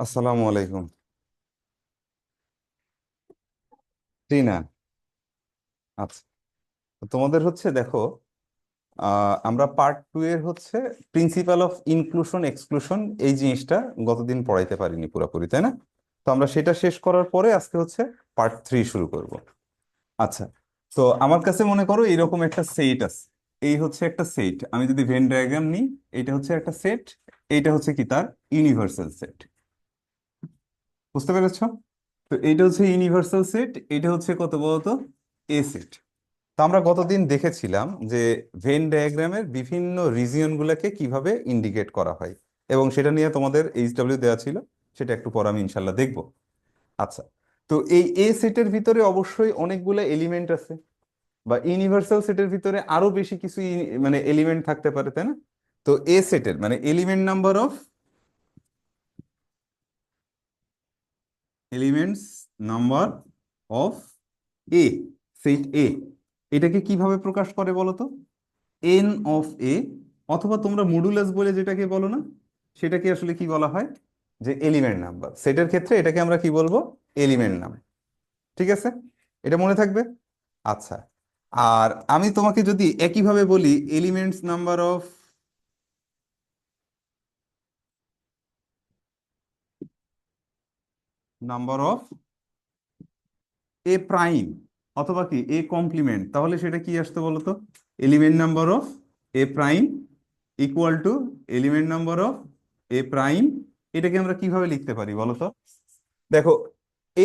আসসালামু আলাইকুম। টিনা, আচ্ছা, তো তোমাদের হচ্ছে দেখো, আমরা পার্ট টু এর হচ্ছে প্রিন্সিপাল অফ ইনক্লুশন এক্সক্লুশন এই জিনিসটা গতদিন পড়াইতে পারিনি পুরোপুরি, তাই না? তো আমরা সেটা শেষ করার পরে আজকে হচ্ছে পার্ট থ্রি শুরু করব। আচ্ছা, তো আমার কাছে মনে করো এরকম একটা সেট আছে। এই হচ্ছে একটা সেট, আমি যদি ভেন ডায়াগ্রাম নিই, এটা হচ্ছে একটা সেট, এইটা হচ্ছে কি তার ইউনিভার্সাল সেট। বুঝতে পেরেছো? তো এইটা হচ্ছে ইউনিভার্সাল সেট, এটা হচ্ছে কত বলতো, এ সেট। তো আমরা গতদিন দেখেছিলাম যে ভেন ডায়াগ্রামের বিভিন্ন রিজিয়ন গুলোকে কিভাবে ইন্ডিকেট করা হয়, এবং সেটা নিয়ে তোমাদের এইচডব্লিউ দেওয়া ছিল, সেটা একটু পরে আমি ইনশাল্লাহ দেখবো। আচ্ছা, তো এই এ সেটের ভিতরে অবশ্যই অনেকগুলো এলিমেন্ট আছে, বা ইউনিভার্সাল সেটের ভিতরে আরো বেশি কিছু মানে এলিমেন্ট থাকতে পারে, তাই না? তো এ সেটের মানে elements number of A, set A, এটাকে কিভাবে প্রকাশ করে বলো তো? এন অফ এ, অথবা তোমরা মডুলাস বলে যেটাকে বলো না, সেটাকে আসলে কি বলা হয়, যে এলিমেন্ট নাম্বার। সেটের ক্ষেত্রে এটাকে আমরা কি বলবো, এলিমেন্ট নাম। ঠিক আছে, এটা মনে থাকবে। আচ্ছা, আর আমি তোমাকে যদি একইভাবে বলি elements number of A prime, অথবা কি এ কমপ্লিমেন্ট, তাহলে সেটা কি আসতে বলো তো? Element number of A prime equal to element number of A prime. এটাকে আমরা কিভাবে লিখতে পারি বলো তো? দেখো,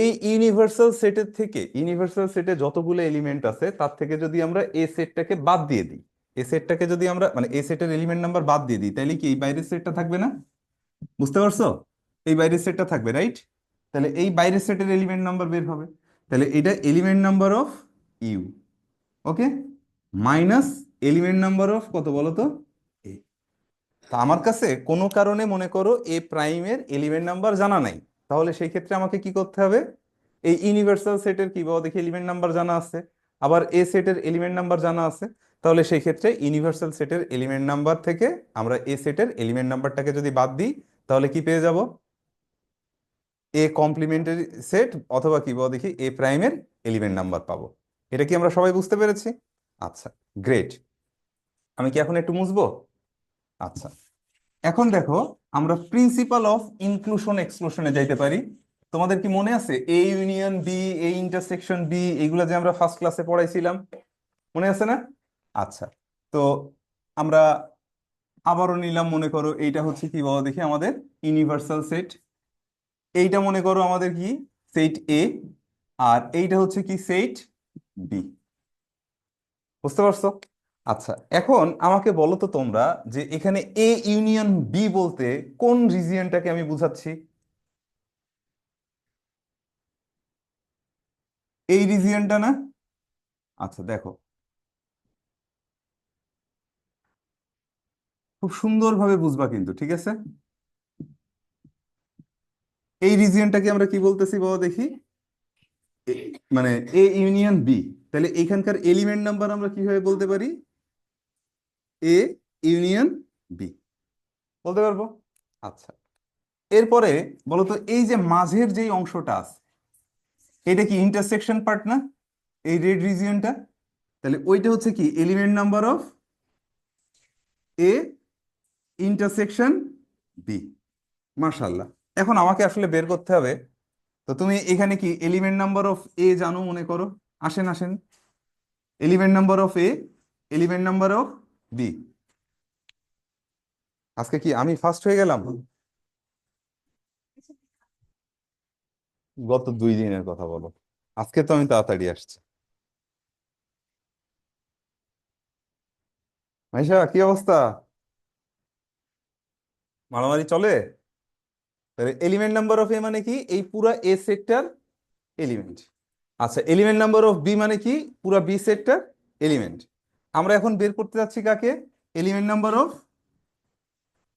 এই ইউনিভার্সাল সেটে যতগুলো এলিমেন্ট আছে তার থেকে যদি আমরা এ সেটটাকে বাদ দিয়ে দিই, এ সেটটাকে যদি আমরা মানে এ সেটের এলিমেন্ট নাম্বার বাদ দিয়ে দিই, তাহলে কি এই বাইরের সেটটা থাকবে না? বুঝতে পারছো? এই বাইরের সেটটা থাকবে, রাইট? তাহলে এই বাইরের সেটের এলিমেন্ট নাম্বার বের হবে। তাহলে এটা element number of U, okay, minus element number of কত বলো তো, এ। তা আমার কাছে কোনো কারণে মনে করো এ প্রাইমের এলিমেন্ট নাম্বার জানা নাই, তাহলে সেই ক্ষেত্রে আমাকে কি করতে হবে? এই ইউনিভার্সাল সেটের কি বাবা দেখি এলিমেন্ট নাম্বার জানা আছে, আবার এ সেটের এলিমেন্ট নাম্বার জানা আছে, তাহলে সেই ক্ষেত্রে ইউনিভার্সাল সেটের এলিমেন্ট নাম্বার থেকে আমরা এ সেটের এলিমেন্ট নাম্বারটাকে যদি বাদ দিই, তাহলে কি পেয়ে যাব? এ কমপ্লিমেন্টারি সেট, অথবা কি বলো দেখি এ প্রাইমের এলিমেন্ট নাম্বার পাবো। এটা কি আমরা সবাই বুঝতে পেরেছি? আচ্ছা, গ্রেট। আমি কি এখন একটু মুছবো? আচ্ছা, এখন দেখো, আমরা প্রিন্সিপাল অফ ইনক্লুশন এক্সক্লুশনে যাইতে পারি। তোমাদের কি মনে আছে A union B, A intersection B, এগুলো যে আমরা ফার্স্ট ক্লাসে পড়াইছিলাম, মনে আছে না? আচ্ছা, তো আমরা আবারও নিলাম, মনে করো এইটা হচ্ছে কি বলো দেখি আমাদের ইউনিভার্সাল সেট, এইটা মনে করো আমাদের কি সেট এ, আর এইটা হচ্ছে কি সেট বি। বুঝতে পারছো? আচ্ছা, এখন আমাকে বলো তো তোমরা, যে এখানে এ ইউনিয়ন বি বলতে কোন রিজিয়নটাকে আমি বুঝাচ্ছি? এই রিজিয়নটা না? আচ্ছা দেখো, খুব সুন্দরভাবে বুঝবা কিন্তু, ঠিক আছে? এই রিজিয়নটাকে আমরা কি বলতেছি বাবা দেখি, মানে এ ইউনিয়ন বি। তাহলে এখানকার এলিমেন্ট নাম্বার আমরা কিভাবে বলতে পারি? এ ইউনিয়ন বি বলতে পারবো। আচ্ছা, এরপরে বলো তো, এই যে মাঝের যেই অংশটা আছে, এটা কি ইন্টারসেকশন পার্ট না, এই রেড রিজিয়নটা? তাহলে ওইটা হচ্ছে কি element number of A intersection B. মার্শাল্লাহ। এখন আমাকে আসলে বের করতে হবে, তো তুমি এখানে কি এলিমেন্ট নাম্বার অফ এ জানো মনে করো? আসেন আসেন, element number of A, element number of B. আজকে কি আমি ফার্স্ট হয়ে গেলাম? গত 2 দিনের কথা বলো, আজকে তো আমি তাড়াতাড়ি আসছি। মাইশা, কি অবস্থা? মারামারি চলে? এলিমেন্ট নাম্বার অফ এ মানে কি এই পুরা এ সেক্টর এলিমেন্ট। আচ্ছা, এলিমেন্ট নাম্বার অফ বি মানে কি পুরা বি সেক্টর এলিমেন্ট। আমরা এখন বের করতে যাচ্ছি কাকে? Element number of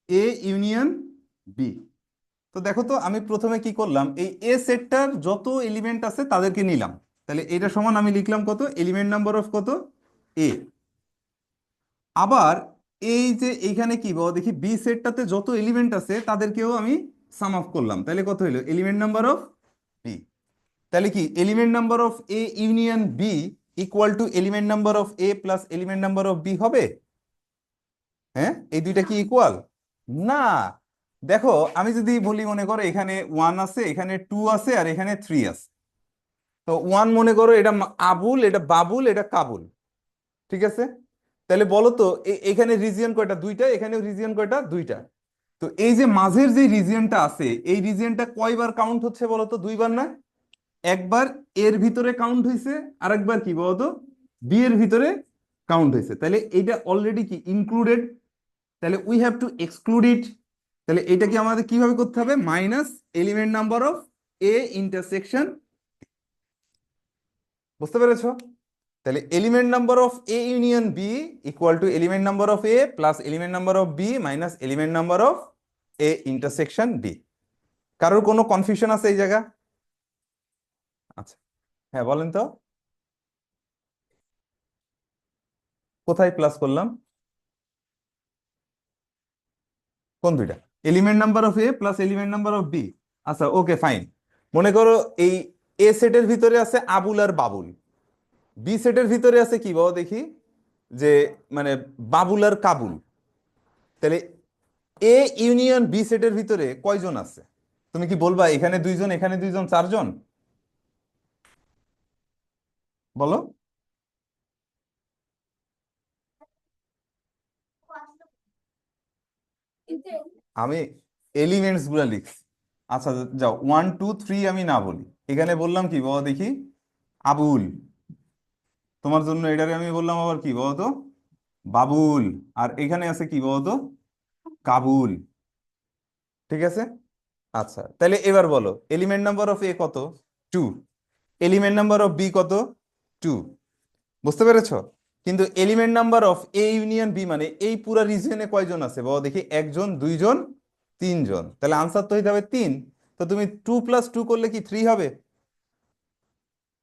A union B. তো দেখো তো, আমি প্রথমে কি করলাম, এই এ সেটটার যত এলিমেন্ট আছে তাদেরকে নিলাম। তাহলে এটা সমান আমি লিখলাম কত, এলিমেন্ট নাম্বার অফ কত, এ। আবার এই যে এইখানে কি বলো দেখি বি সেটটাতে যত এলিমেন্ট আছে তাদেরকেও আমি সাম অফ করলাম, তাহলে কত হইলো? Element number of B. তাহলে কি element number of A union B equal to element number of A plus element number of B হবে? হ্যাঁ, এই দুইটা কি ইকুয়াল? না। দেখো, আমি যদি বলি মনে করো এখানে 1 আছে, এখানে 2 আছে, আর এখানে 3 আছে। তো 1 মনে করো এটা আবুল, এটা বাবুল, এটা কাবুল। ঠিক আছে? তাহলে বলো তো এখানে রিজিয়ন কয়টা? দুইটা। এখানেও রিজিয়ন কয়টা? দুইটা। তো এই যে মাঝের যে রিজিয়নটা আছে, এই রিজিয়নটা কয়বার কাউন্ট হচ্ছে বলো তো? দুইবার না? একবার এর ভিতরে কাউন্ট হয়েছে, আর একবার কি বলতো বি এর ভিতরে কাউন্ট হয়েছে। তাহলে এটা অলরেডি কি ইনক্লুডেড, তাহলে we have to exclude it. তাহলে এটা কি আমাদের কিভাবে করতে হবে? Minus element number of A intersection. বুঝতে পেরেছো? তাহলে element number of A union B equal to element number of A plus element number of B minus element number of A intersection B. কারোর কোনো কনফিউশন আছে এই জায়গা? আচ্ছা, হ্যাঁ বলেন তো। কোথায় প্লাস করলাম? কোন দুইটা? Element number of A plus element number of B. আচ্ছা, ওকে ফাইন। মনে করো এই এ সেটের ভিতরে আছে আবুল আর বাবুল, বি সেটের ভিতরে আছে কি বাবা দেখি, যে মানে বাবুল আর কাবুল। তাহলে এ ইউনিয়ন বি সেটের ভিতরে কয়জন আছে? তুমি কি বলবা এখানে দুইজন, এখানে দুইজন, চারজন? বলো। আমি এলিমেন্টস গুলা লিখছি। আচ্ছা, যাও 1 2 3 আমি না বলি, এখানে বললাম কি বাবা দেখি, আবুল। তোমার জন্য এটারে আমি বললাম আবার কি বলতো, বাবুল। আর এখানে আছে কি বলতো, কাবুল। ঠিক আছে? আচ্ছা, তাহলে এবার বলো এলিমেন্ট নাম্বার অফ এ কত? 2। এলিমেন্ট নাম্বার অফ বি কত? 2। বুঝতে পেরেছো? কিন্তু element number of A union B মানে এই পুরা রিজিয়নে কয়জন আছে বলো দেখি? একজন, দুইজন, তিনজন। তাহলে আনসার তো হইতে হবে 3। তো তুমি 2 + 2 করলে কি 3 হবে?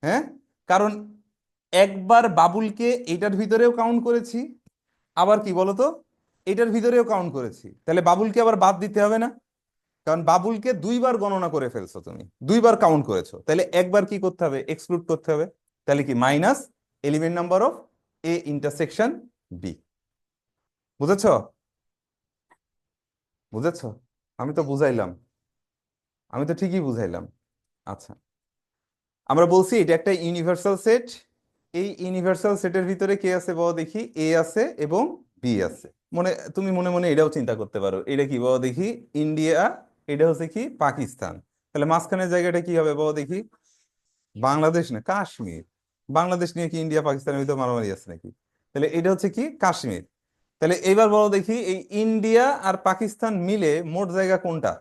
হ্যাঁ, কারণ একবার বাবুলকে এইটার ভিতরেও কাউন্ট করেছি, আবার কি বলতো এটার ভিতরেও কাউন্ট করেছি। তাহলে বাবুলকে আবার বাদ দিতে হবে না? কারণ বাবুলকে দুইবার গণনা করে ফেলছো তুমি, দুইবার কাউন্ট করেছো, তাহলে একবার কি করতে হবে? এক্সক্লুড করতে হবে। তাহলে কি minus element number of A intersection B. বুঝেছো? বুঝেছো? আমি তো বুঝাইলাম, আমি তো ঠিকই বুঝাইলাম। আচ্ছা, আমরা বলছি এটা একটা ইউনিভার্সাল সেট। এই ইউনিভার্সাল সেটের ভিতরে কে আছে বলো দেখি? এ আছে এবং বি আছে। তুমি মনে মনে এটাও চিন্তা করতে পারো, এটা কি বলো দেখি? ইন্ডিয়া। এটা হচ্ছে কি? পাকিস্তান। তাহলে মাঝখানের জায়গাটা কি হবে বলো দেখি? বাংলাদেশ না, কাশ্মীর। বাংলাদেশ নিয়ে কি ইন্ডিয়া পাকিস্তানের ভিতরে মারামারি আছে নাকি? তাহলে এটা হচ্ছে কি? কাশ্মীর। তাহলে এবার বলো দেখি, এই ইন্ডিয়া আর পাকিস্তান মিলে মোট জায়গা কোনটা?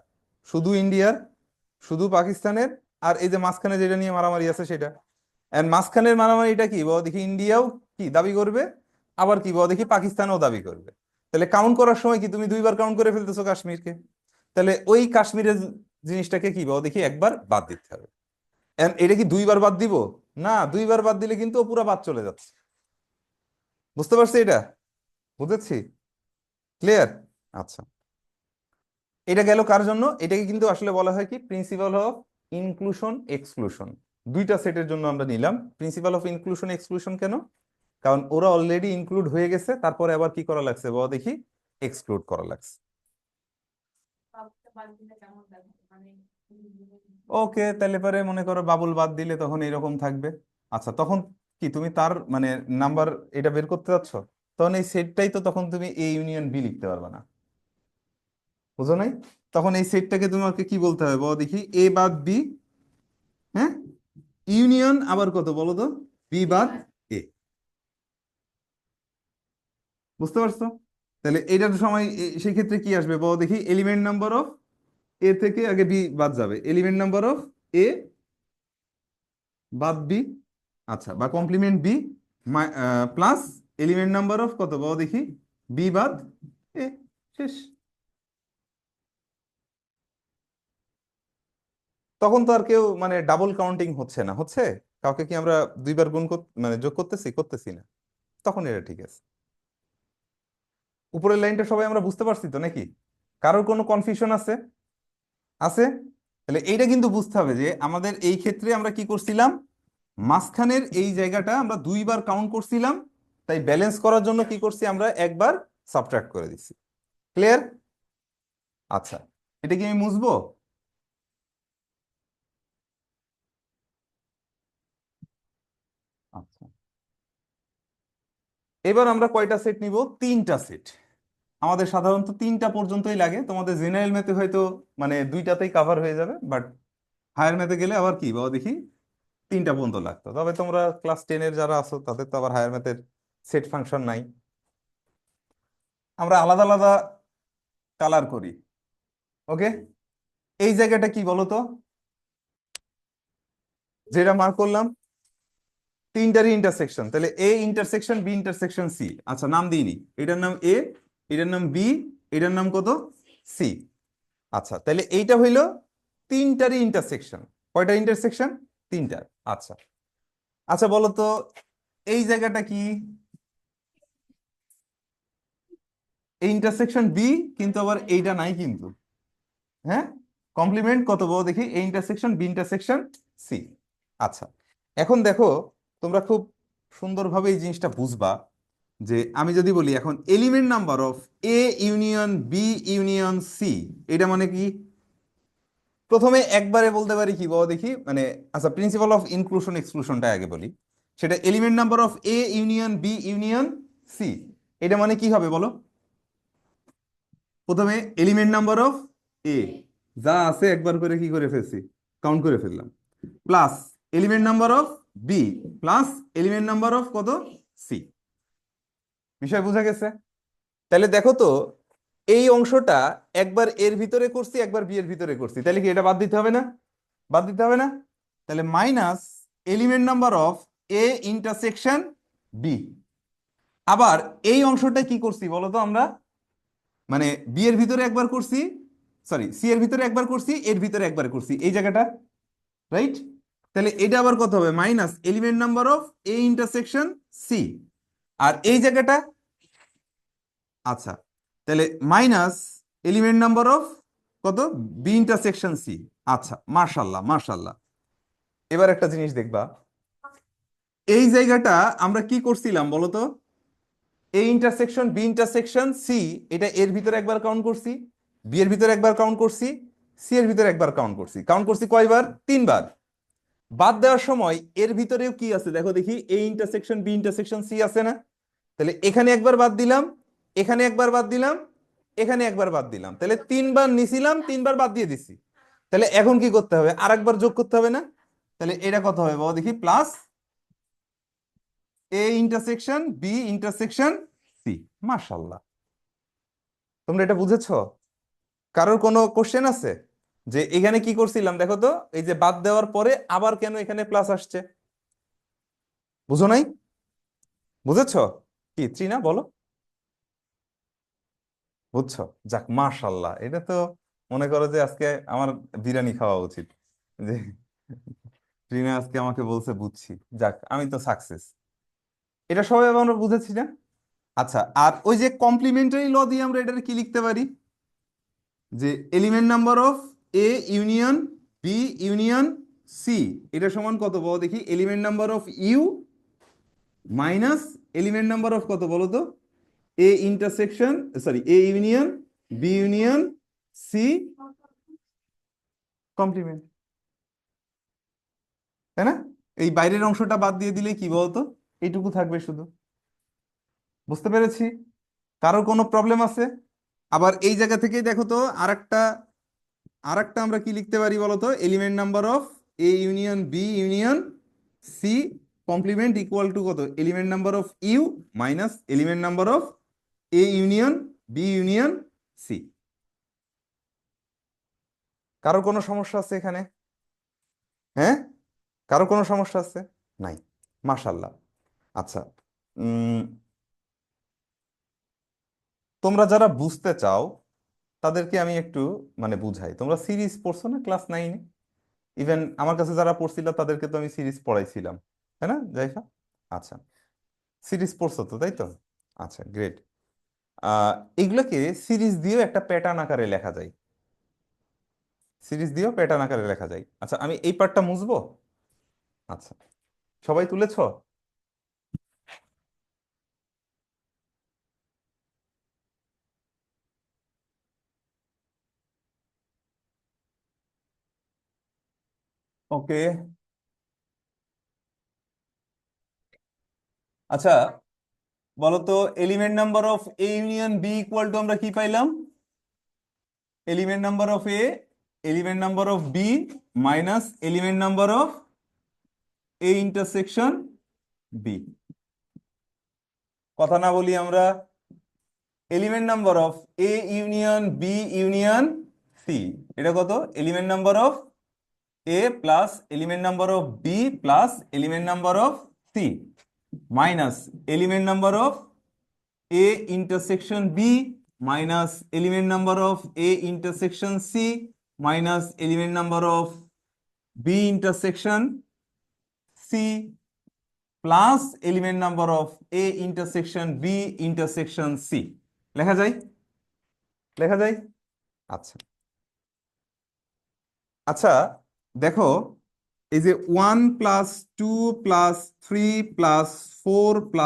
শুধু ইন্ডিয়ার, শুধু পাকিস্তানের, আর এই যে মাঝখানে যেটা নিয়ে মারামারি আছে সেটা। এন্ড মাঝখানের মারামারিটা কি বলো দেখি? ইন্ডিয়াও কি দাবি করবে, আবার কি বলো দেখি পাকিস্তানও দাবি করবে। তাহলে কাউন্ট করার সময় কি তুমি দুইবার কাউন্ট করে ফেলতেছো কাশ্মীরকে। তাহলে ওই কাশ্মীরের জিনিসটাকে কি বলো দেখি? একবার বাদ দিতে হবে। And এটা কি দুইবার বাদ দিব? না, দুইবার বাদ দিলে কিন্তু ও পুরা বাদ চলে যাচ্ছে। বুঝতে পারছি এটা? বুঝেছি? ক্লিয়ার? আচ্ছা, এটা গেল কার জন্য? এটাকে কিন্তু আসলে বলা হয় কি? Principal of inclusion exclusion. দুইটা সেটের জন্য আমরা নিলাম প্রিন্সিপাল অফ ইনক্লুশন এক্সক্লুশন। কেন? কারণ ওরা অলরেডি ইনক্লুড হয়ে গেছে, তারপরে আবার কি করা লাগছে বলো দেখি? এক্সক্লুড করা লাগছে। ওকে, তাহলে পরে মনে করো বাবুল বাদ দিলে তখন এরকম থাকবে। আচ্ছা, তখন কি তুমি তার মানে নাম্বার এটা বের করতে যাচ্ছ? তখন এই সেটটাই তো তখন তুমি এ ইউনিয়ন বি লিখতে পারবে না। বুঝো নাই? তখন এই সেটটাকে তোমাকে কি বলতে হবে বলো দেখি? এ বাদ বি, হ্যাঁ, ইউনিয়ন আবার কত বলো তো? বি বাদ এ। বুঝতে পারছো? তাহলে এটার সময় সেই ক্ষেত্রে কি আসবে বলো দেখি? এলিমেন্ট নাম্বার অফ এ থেকে আগে বি বাদ যাবে, এলিমেন্ট নাম্বার অফ এ বাদ বি। আচ্ছা, বা complement B plus element number of কত বলো দেখি? বি বাদ এ। শেষ। তখন তো আর কেউ মানে ডাবল কাউন্টিং হচ্ছে না, হচ্ছে? কাউকে কি আমরা দুইবার গুণ মানে যোগ করতেছি? করতেছি না। তখন এটা ঠিক আছে। উপরের লাইনটা সবাই আমরা বুঝতে পারছি তো নাকি? কারোর কোনো কনফিউশন আছে? আছে? তাহলে এইটা কিন্তু বুঝতে হবে যে আমাদের এই ক্ষেত্রে আমরা কি করছিলাম, মাঝখানের এই জায়গাটা আমরা দুইবার কাউন্ট করছিলাম, তাই ব্যালেন্স করার জন্য কি করছি আমরা একবার সাবট্রাক্ট করে দিচ্ছি। ক্লিয়ার? আচ্ছা, এটা কি আমি মুছবো? আচ্ছা, এবার আমরা কয়টা সেট নিব? তিনটা সেট। আমাদের সাধারণত তিনটা পর্যন্তই লাগে, তোমাদের জেনারেল ম্যাথে হয়তো মানে দুইটাতেই কাভার হয়ে যাবে, বাট হায়ার ম্যাথে গেলে আবার কি বাবা দেখি তিনটা পর্যন্ত লাগতো। তবে তোমরা ক্লাস 10-এর যারা আছো তাদের তো আবার হায়ার ম্যাথের সেট ফাংশন নাই। আমরা আলাদা আলাদা কালার করি। ওকে, এই জায়গাটা কি বলো তো, যেটা মার্ক করলাম তিনটারই ইন্টারসেকশন, তাহলে A intersection B intersection C. আচ্ছা, নাম দিইনি, এটার নাম এ, এটার নাম বি, এটার নাম কত, সি। আচ্ছা, তাহলে এইটা হইলো তিনটারই ইন্টারসেকশন। কয়টা ইন্টারসেকশন? তিনটা। আচ্ছা, আচ্ছা বলো তো এই জায়গাটা কি? এই ইন্টারসেকশন বি, কিন্তু আবার এইটা নাই কিন্তু। হ্যাঁ, কমপ্লিমেন্ট কত বলো দেখি, A intersection B intersection C. আচ্ছা, এখন দেখো তোমরা খুব সুন্দরভাবে এই জিনিসটা বুঝবা যে আমি যদি বলি এখন element number of A union B union C, এটা মানে কি? প্রথমে একবারে বলতে পারি কি বলো দেখি, মানে আচ্ছা প্রিন্সিপাল অফ ইনক্লুশন এক্সক্লুশনটা আগে বলি। সেটা element number of A union B union C, এটা মানে কি হবে বলো? প্রথমে এলিমেন্ট নাম্বার অফ এ যা আছে একবার করে কি করে ফেলছি, কাউন্ট করে ফেললাম, plus element number of B plus element number of কত, সি। বিষয় বোঝা গেছে? তাহলে দেখো তো এই অংশটা একবার এর ভিতরে করছি একবার বি এর ভিতরে করছি, তাহলে কি এটা বাদ দিতে হবে না? বাদ দিতে হবে না? তাহলে minus element number of A intersection B. আবার এই অংশটা কি করছি বলতো আমরা, মানে বি এর ভিতরে একবার করছি, সরি সি এর ভিতরে একবার করছি, এর ভিতরে একবার করছি এই জায়গাটা, রাইট? তাহলে এটা আবার কত হবে? Minus element number of A intersection C. আর এই জায়গাটা, আচ্ছা, তাহলে মাইনাস এলিমেন্ট নাম্বার অফ কত, বি ইন্টারসেকশন সি। আচ্ছা, মার্শাল্লাহ মার্শাল্লাহ। এবার একটা জিনিস দেখবা, এই জায়গাটা আমরা কি করছিলাম বলতো, A intersection B intersection C, এটা এর ভিতরে একবার কাউন্ট করছি, বি এর ভিতরে একবার কাউন্ট করছি, সি এর ভিতরে একবার কাউন্ট করছি। কাউন্ট করছি কয়বার? তিনবার। বাদ দেওয়ার সময় এর ভিতরেও কি আছে দেখো দেখি, A intersection B intersection C আছে না? তাহলে এখানে একবার বাদ দিলাম, এখানে একবার বাদ দিলাম, এখানে একবার বাদ দিলাম, তাহলে তিনবার নিছিলাম, তিনবার বাদ দিয়ে দিছি। তাহলে এখন কি করতে হবে? আরেকবার যোগ করতে হবে না? তাহলে এটা কত হবে বাবা দেখি, plus A intersection B intersection C. মাশাল্লাহ, তোমরা এটা বুঝেছো? কারোর কোনো কোশ্চেন আছে যে এখানে কি করছিলাম দেখো তো, এই যে বাদ দেওয়ার পরে আবার কেন এখানে প্লাস আসছে? বুঝো নাই? বুঝেছো? কি ত্রিনা বলো? বুঝছো? যাক মাশাল্লাহ, এটা তো মনে করো যে আজকে আমার বিরিয়ানি খাওয়া উচিত, যে ত্রিনা আজকে আমাকে বলছে বুঝছি। যাক, আমি তো সাকসেস। এটা সবাই আমরা বুঝেছি না? আচ্ছা, আর ওই যে কমপ্লিমেন্টারি ল দিয়ে আমরা এটার কি লিখতে পারি, যে element number of A union B union C, এটা সমান কত বলো দেখি, element number of U minus element number of কত বলো তো, A intersection, sorry A union B union C complement, তাই না? এই বাইরের অংশটা বাদ দিয়ে দিলে কি বলতো, এইটুকু থাকবে শুধু। বুঝতে পেরেছি? কারোর কোনো প্রবলেম আছে? আবার এই জায়গা থেকেই দেখো তো আরেকটা, আরেকটা আমরা কি লিখতে পারি বলতো, element number of A union B union C complement equal to কত, element number of U minus element number of A union B union C. কারোর কোনো সমস্যা আছে এখানে? হ্যাঁ, কারো কোনো সমস্যা আছে? নাই? মাশাল্লাহ। আচ্ছা, উম তোমরা যারা বুঝতে চাও তাদেরকে আমি একটু মানে বুঝাই। তোমরা সিরিজ পড়ছো না ক্লাস 9-এ? ইভেন আমার কাছে যারা পড়ছিল তাদেরকে তো আমি সিরিজ পড়াইছিলাম, তাই না জাইফা? আচ্ছা, সিরিজ পড়ছো তো, তাই তো? আচ্ছা, গ্রেট। আহ এগুলোকে সিরিজ দিয়েও একটা প্যাটার্ন আকারে লেখা যায়। সিরিজ দিয়েও প্যাটার্ন আকারে লেখা যায়। আচ্ছা, আমি এই পার্টটা মুছবো। আচ্ছা, সবাই তুলেছো? ওকে। আচ্ছা, বলো তো element number of A union B equal to আমরা কি পাইলাম? Element number of A, element number of B minus element number of A intersection B. কথা না বলি আমরা, element number of A union B union C, এটা কত? Element number of A plus element number of B plus element number of C minus element number of A intersection B minus element number of A intersection C minus element number of B intersection C plus element number of A intersection B intersection C. লেখা যায়? লেখা যায়? আচ্ছা। আচ্ছা, দেখো, এই যে 1 + 2 + 3 + 4 +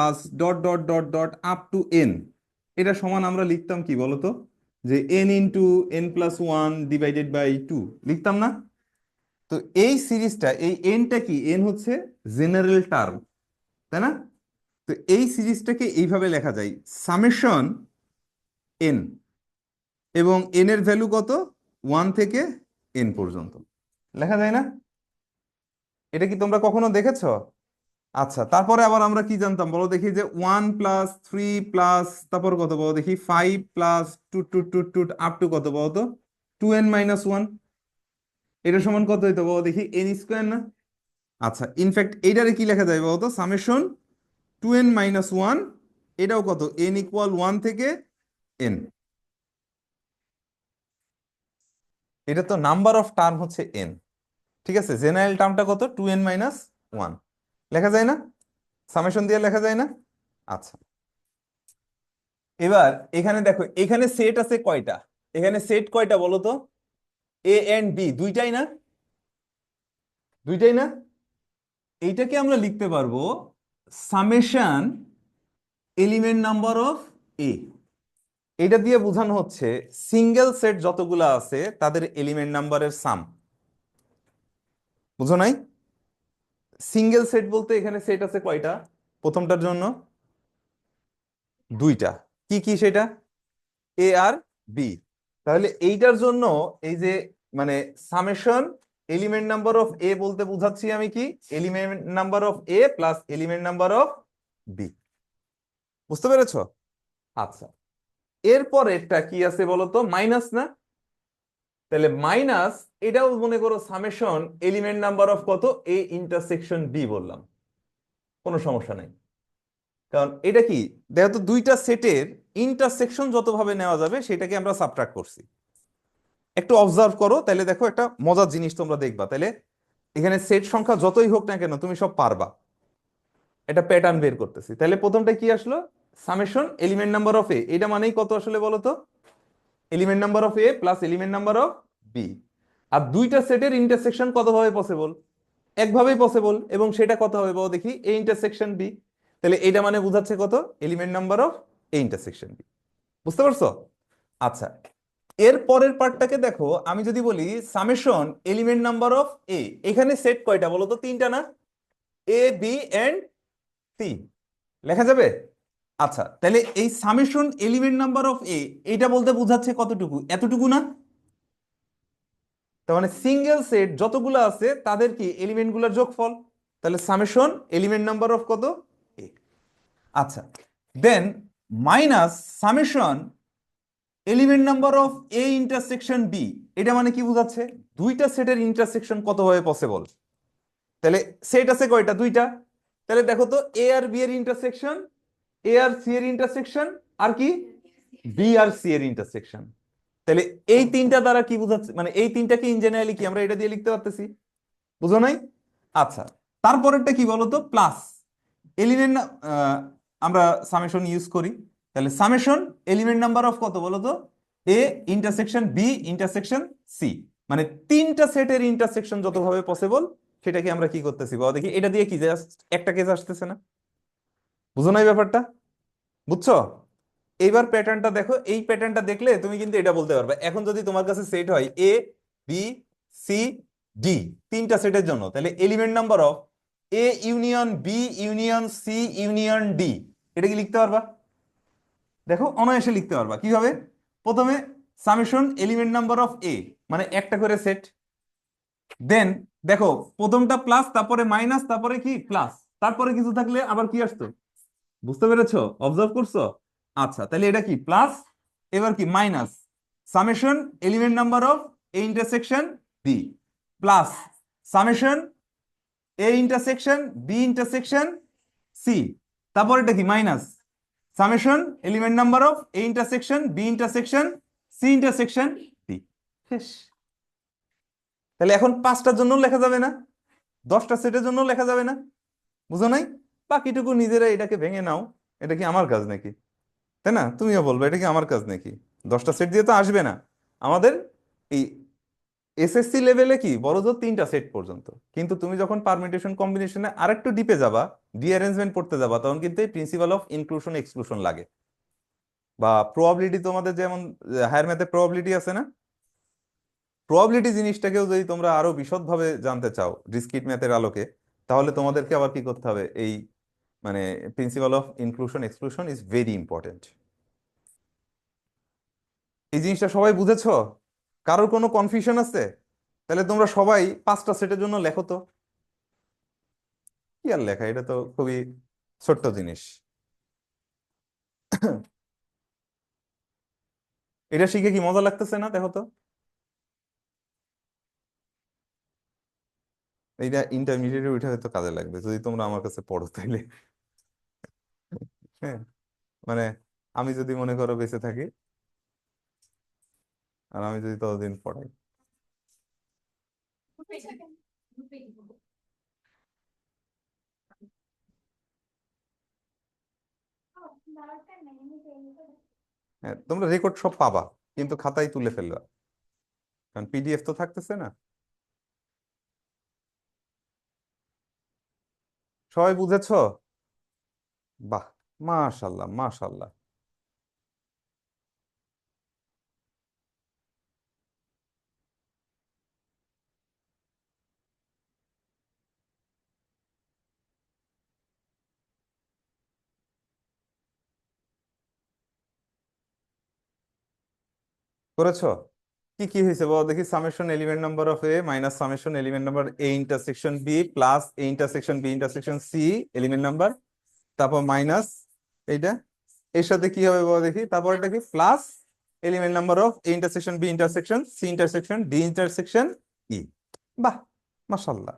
... এটা সমান আমরা লিখতাম কি বলতো? যে n × n+1 / 2 লিখতাম না? তো এই সিরিজটা, এই এনটা কি? এন হচ্ছে জেনারেল টার্ম, তাই না? তো এই সিরিজটাকে এইভাবে লেখা যায়, সামেশন এন, এবং এন এর ভ্যালু কত? 1 থেকে n পর্যন্ত লেখা যায় না? এটা কি তোমরা কখনো দেখেছো? আচ্ছা, তারপরে আবার আমরা কি জানতাম বলো দেখি, যে 1 + 3 তারপর কত বলো দেখি, 5 + 2 কত বলো তো? 2n - 1। এটা সমান কত হইতো বলো দেখি? n² না? আচ্ছা, ইনফ্যাক্ট এইটারে কি লেখা যায় বলো তো? সামেশন 2n - 1, এটাও কত? n = 1 থেকে n। এটা তো নাম্বার অফ টার্ম হচ্ছে n, ঠিক আছে? জেনারেল টার্মটা কত? 2n - 1 লেখা যায় না? সামেশন দিয়ে লেখা যায় না? আচ্ছা, এবার এখানে দেখো, এখানে সেট আছে কয়টা? এখানে সেট কয়টা বলো তো? এ এন্ড বি দুইটাই না? দুইটাই না? এইটাকে আমরা লিখতে পারবো summation element number of A. এটা দিয়ে বোঝানো হচ্ছে সিঙ্গেল সেট যতগুলো আছে তাদের এলিমেন্ট নাম্বারের সাম। বুঝো নাই? সিঙ্গেল সেট বলতে এখানে সেট আছে কয়টা? প্রথমটার জন্য দুইটা। কি কি সেটা? এ আর বি। তাহলে এইটার জন্য এই যে, মানে summation element number of A বলতে বুঝাচ্ছি আমি কি? Element number of A plus element number of B. বুঝতে পেরেছো? আচ্ছা, এরপর এটা কি আছে বলতো? মাইনাস না? তাহলে মাইনাস, এটাও মনে করো সামেশন এলিমেন্ট নাম্বার অফ কত? এ ইন্টারসেকশন বি বললাম, কোনো সমস্যা নাই। কারণ এটা কি, দেখো তো, দুইটা সেটের ইন্টারসেকশন যতভাবে নেওয়া যাবে সেটাকে আমরা সাবট্রাক্ট করছি। একটু অবজার্ভ করো, তাহলে দেখো একটা মজার জিনিস তোমরা দেখবা। তাহলে এখানে সেট সংখ্যা যতই হোক না কেন তুমি সব পারবা। এটা প্যাটার্ন বের করতেছি। তাহলে প্রথমটা কি আসলো? Summation element number of A, এটা মানেই কত আসলে বলো তো? Element number of A plus element number of B. আর দুইটা সেটের ইন্টারসেকশন কত ভাবে পসিবল? একভাবেই পসিবল, এবং সেটা কত হবে বলো দেখি? A intersection B. তাহলে এটা মানে বুঝাচ্ছে কত? Element number of A intersection B. বুঝতে পারছো? আচ্ছা, এর পরের পার্টটাকে দেখো, আমি যদি বলি সামেশন এলিমেন্ট নাম্বার অফ এ, এখানে সেট কয়টা বলো তো? তিনটা না? এ বি এন্ড সি লেখা যাবে? আচ্ছা, তাহলে এই summation element number of A, এটা বলতে বোঝাচ্ছে কতটুকু? এতটুকু না? তার মানে সিঙ্গেল সেট যতগুলো আছে তাদের কি? এলিমেন্ট গুলোর যোগফল। তাহলে সামেশন এলিমেন্ট নাম্বার অফ কত? এ। আচ্ছা, then minus summation element number of A intersection B, এটা মানে কি বোঝাচ্ছে? দুইটা সেটের ইন্টারসেকশন কত ভাবে পসিবল। তাহলে সেট আছে কয়টা? দুইটা। তাহলে দেখো তো, এ আর বি এর ইন্টারসেকশন, এ আর সি এর ইন্টারসেকশন, আর কি? বি আর সি এর ইন্টারসেকশন। তাহলে এই তিনটা দ্বারা কি বোঝাচ্ছে, মানে এই তিনটাকে ইন জেনারেলি কি আমরা এটা দিয়ে লিখতে পারতেছি? বুঝো নাই? আচ্ছা, তারপরেরটা কি বলতো? প্লাস এলিমেন্ট, আমরা সামেশন ইউজ করি। তাহলে সামেশন এলিমেন্ট নাম্বার অফ কত বলতো? A intersection B intersection C. মানে তিনটা সেটের ইন্টারসেকশন যতভাবে পসিবল সেটাকে আমরা কি করতেছি বাবা দেখি, এটা দিয়ে কি জাস্ট একটা কেস আসতেছে না? বুঝো না এই ব্যাপারটা? বুঝছো? এইবার প্যাটার্নটা দেখো, এই প্যাটার্নটা দেখলে তুমি কিন্তু এটা বলতে পারবে। এখন যদি তোমার কাছে সেট হয় এ, বি, সি, ডি, তিনটা সেটের জন্য, তাহলে element number of A union B union C union D, এটা কি লিখতে পারবা? দেখো অনায়াসে লিখতে পারবা। কিভাবে? প্রথমে সামেশন এলিমেন্ট নাম্বার অফ এ, মানে একটা করে সেট। দেন দেখো প্রথমটা প্লাস, তারপরে মাইনাস, তারপরে কি প্লাস, তারপরে কিছু থাকলে আবার কি আসতো? বুঝতে পেরেছো? অবজার্ভ করছো? আচ্ছা, তাহলে এটা কি প্লাস, এবার কি minus, summation element number of A intersection B, plus summation A intersection B intersection C, তারপর এটা কি minus summation element number of A intersection B intersection C intersection D. শেষ। তাহলে এখন পাঁচটার জন্য লেখা যাবে না? 10টা সেটের জন্য লেখা যাবে না? বুঝো নাই? বাকিটুকু নিজেরা এটাকে ভেঙে নাও। এটা কি আমার কাজ নাকি? তাই না? তুমিও বলবে এটা কি আমার কাজ নাকি? 10টা সেট দিয়ে তো আসবে না আমাদের। এই এসএসসি লেভেলে কি বড় জোর 3টা সেট পর্যন্ত, কিন্তু তুমি যখন পারমিটেশন কম্বিনেশনে আরেকটু ডিপে যাবা, ডিঅ্যারেঞ্জমেন্ট পড়তে যাবা, তখন কিন্তু এই প্রিন্সিপাল অফ ইনক্লুশন এক্সক্লুশন লাগে। বা প্রবাবিলিটি, তোমাদের যেমন হায়ার ম্যাথে প্রবাবিলিটি আছে না, প্রবাবিলিটি জিনিসটাকেও যদি তোমরা আরো বিশদভাবে জানতে চাও ডিসক্রিট ম্যাথের আলোকে, তাহলে তোমাদেরকে আবার কি করতে হবে? এই মানে principal of inclusion exclusion is very important. এই জিনিসটা সবাই বুঝেছো? কারোর কোনো কনফিউশন আছে? তাহলে তোমরা সবাই 5টা সেটের জন্য লেখো তো। কি আর লেখা, এটা তো খুবই ছোট্ট জিনিস। এটা শিখে কি মজা লাগতেছে না? দেখো তো, এইটা ইন্টারমিডিয়েটে উঠে হয়তো কাজে লাগবে যদি তোমরা আমার কাছে পড়ো তাইলে। হ্যাঁ, মানে আমি যদি মনে করো বেঁচে থাকি, আর আমি যদি ততদিন পড়াই। হ্যাঁ, তোমরা রেকর্ড সব পাবা, কিন্তু খাতায় তুলে ফেলবা, কারণ পিডিএফ তো থাকতেছে না। সবাই বুঝেছো? বাহ, মাশাল্লাহ মাশাল্লাহ। করেছো? কি কি হয়েছে বলো দেখি? Summation element number of A minus summation element number A intersection B plus A intersection B intersection C element number, তারপর মাইনাস এইটা, এর সাথে কি হবে বলো দেখি? তারপর এটা কি plus element number of A intersection B intersection C intersection D intersection E. বাহ, মাশাল্লাহ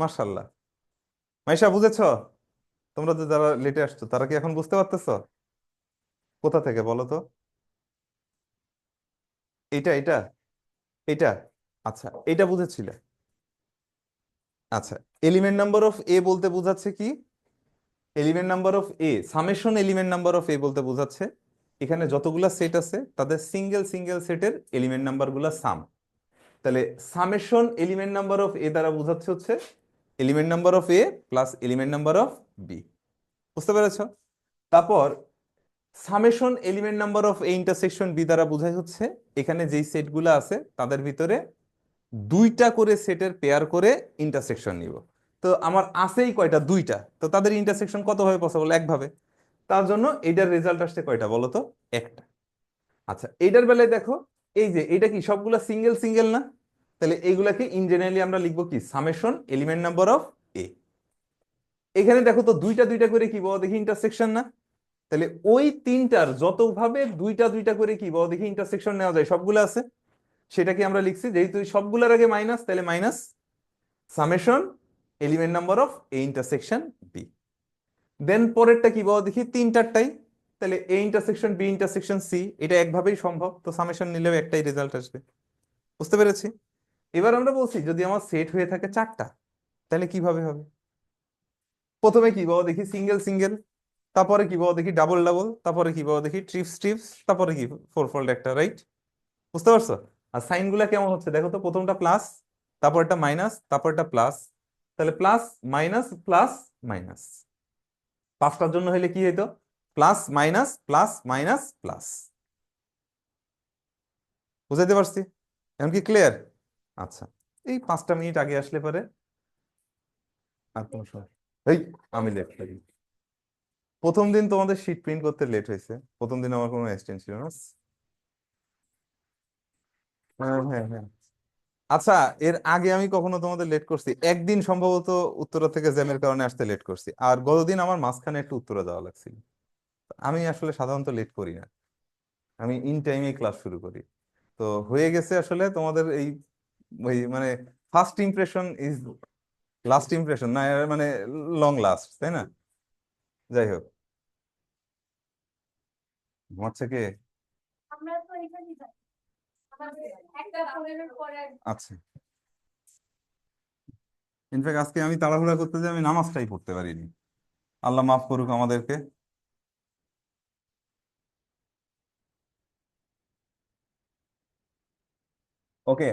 মাশাল্লাহ। মাইশা বুঝেছো? তোমরা তো যারা লেটে আসছো তারা কি এখন বুঝতে পারতেছো? কোথা থেকে বলো তো? এটা এটা এটা আচ্ছা, এটা বুঝেছিলে? আচ্ছা, এলিমেন্ট নাম্বার অফ এ বলতে বোঝাচ্ছে কি? Element number of A, summation element number of A বলতে বোঝাচ্ছে এখানে যতগুলা সেট আছে তাদের সিঙ্গেল সিঙ্গেল সেটের এলিমেন্ট নাম্বার গুলা সাম। তাহলে summation element number of A দ্বারা বোঝাচ্ছে হচ্ছে element number of A plus element number of B. বুঝতে পেরেছো? তারপর summation element number of A intersection B দ্বারা বোঝায় হচ্ছে এখানে যেই সেটগুলো আছে তাদের ভিতরে দুইটা করে সেটের পেয়ার করে ইন্টারসেকশন নিব। তো আমার আছেই কয়টা? দুইটা। তো তাদের ইন্টারসেকশন কত ভাবে পসিবল? একভাবে। তার জন্য এইটার রেজাল্ট আসছে কয়টা বলো তো? একটা। আচ্ছা, এইটার বেলায় দেখো, এই যে এটা কি সবগুলা সিঙ্গেল সিঙ্গেল না? তাহলে এইগুলাকে ইন জেনারেলি আমরা লিখবো কি? সামেশন এলিমেন্ট নাম্বার অফ এ। এখানে দেখো তো দুইটা দুইটা করে কি বলো দেখি ইন্টারসেকশন না? তাহলে ওই তিনটার যতভাবে দুইটা দুইটা করে কি বলো দেখি ইন্টারসেকশন নেওয়া যায় সবগুলো আছে। সেটা কি আমরা লিখছি, যেহেতু সবগুলোর আগে মাইনাস, তাহলে minus summation element number of A intersection B. Then পরেরটা কি বলো দেখি? তিনটারটাই। তাহলে A intersection B intersection C, এটা একভাবেই সম্ভব, তো সামেশন নিলেও একটাই রেজাল্ট আসবে। বুঝতে পেরেছি? এবার আমরা বলছি যদি আমার সেট হয়ে থাকে 4টা, তাহলে কিভাবে হবে? প্রথমে কি বলো দেখি? সিঙ্গেল সিঙ্গেল, তারপরে কি বলো দেখি? ডাবল ডাবল, তারপরে কি বলো দেখি? ট্রিপস ট্রিপস, তারপরে কি? ফোর ফোল্ড একটা, রাইট? বুঝতে পারছো? আর সাইন গুলা কেমন হচ্ছে দেখো তো, প্রথমটা প্লাস, তারপর একটা মাইনাস, তারপর একটা প্লাস, তাহলে প্লাস মাইনাস প্লাস মাইনাস। পাঁচটার জন্য হইলে কি হইতো, plus minus plus minus plus. বুঝাইতে পারছি? এখন কি ক্লিয়ার? আচ্ছা, এই 5টা মিনিট আগে আসলে পরে আর কোনো সমস্যা, এই আমি লেট করি। প্রথম দিন তোমাদের শিট প্রিন্ট করতে লেট হয়েছে, প্রথম দিন আমার কোনো অ্যাসিস্ট্যান্ট ছিল না। হ্যাঁ হ্যাঁ হ্যাঁ। আচ্ছা, এর আগে আমি কখনো তোমাদের লেট করছি? একদিন সম্ভবত উত্তরা থেকে জ্যামের কারণে আসতে লেট করছি, আর গতদিন আমার মাঝখানে একটু উত্তরা যাওয়া লাগছিল। আমি আসলে সাধারণত লেট করি না, আমি ইন টাইমে ক্লাস শুরু করি। তো হয়ে গেছে আসলে তোমাদের এই ওই মানে first impression is last impression না, এর মানে লং লাস্ট, তাই না? যাই হোক, হচ্ছে কি, আচ্ছা, ইনফ্যাক্ট আজকে আমি তাড়াহুড়া করতে যে আমি নামাজটাই পড়তে পারিনি, আল্লাহ মাফ করুক আমাদেরকে। ওকে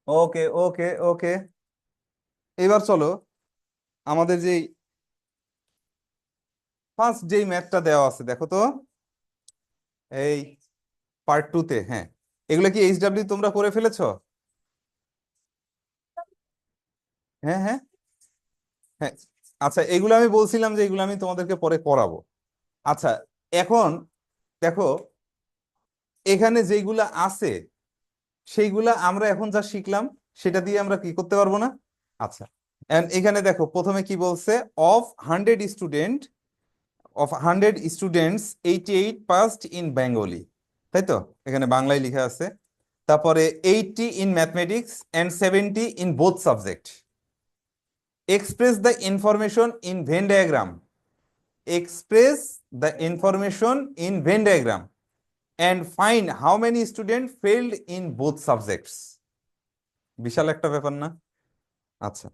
ওকে ওকে ওকে, এবার চলো আমাদের যেই ফার্স্ট যেই ম্যাথটা দেওয়া আছে দেখো তো, এই পার্ট 2-তে। হ্যাঁ, এগুলো কি এইচডাব্লিউ তোমরা করে ফেলেছো? হ্যাঁ হ্যাঁ হ্যাঁ। আচ্ছা, এগুলো আমি বলছিলাম যে এগুলো আমি তোমাদেরকে পরে করাবো। আচ্ছা, এখন দেখো, এখানে যেগুলা আছে সেইগুলা আমরা এখন যা শিখলাম সেটা দিয়ে আমরা কি করতে পারবো না? আচ্ছা, and এখানে দেখো প্রথমে কি বলছে, of 100 student, of 100 students 88 passed in Bengali, তাই তো? এখানে বাংলায় লেখা আছে। তারপরে 80 in mathematics and 70 in both subject. Express the information in Venn diagram, express the information in Venn diagram and find how many student failed in both subjects. বিশাল একটা ব্যাপার না? আচ্ছা,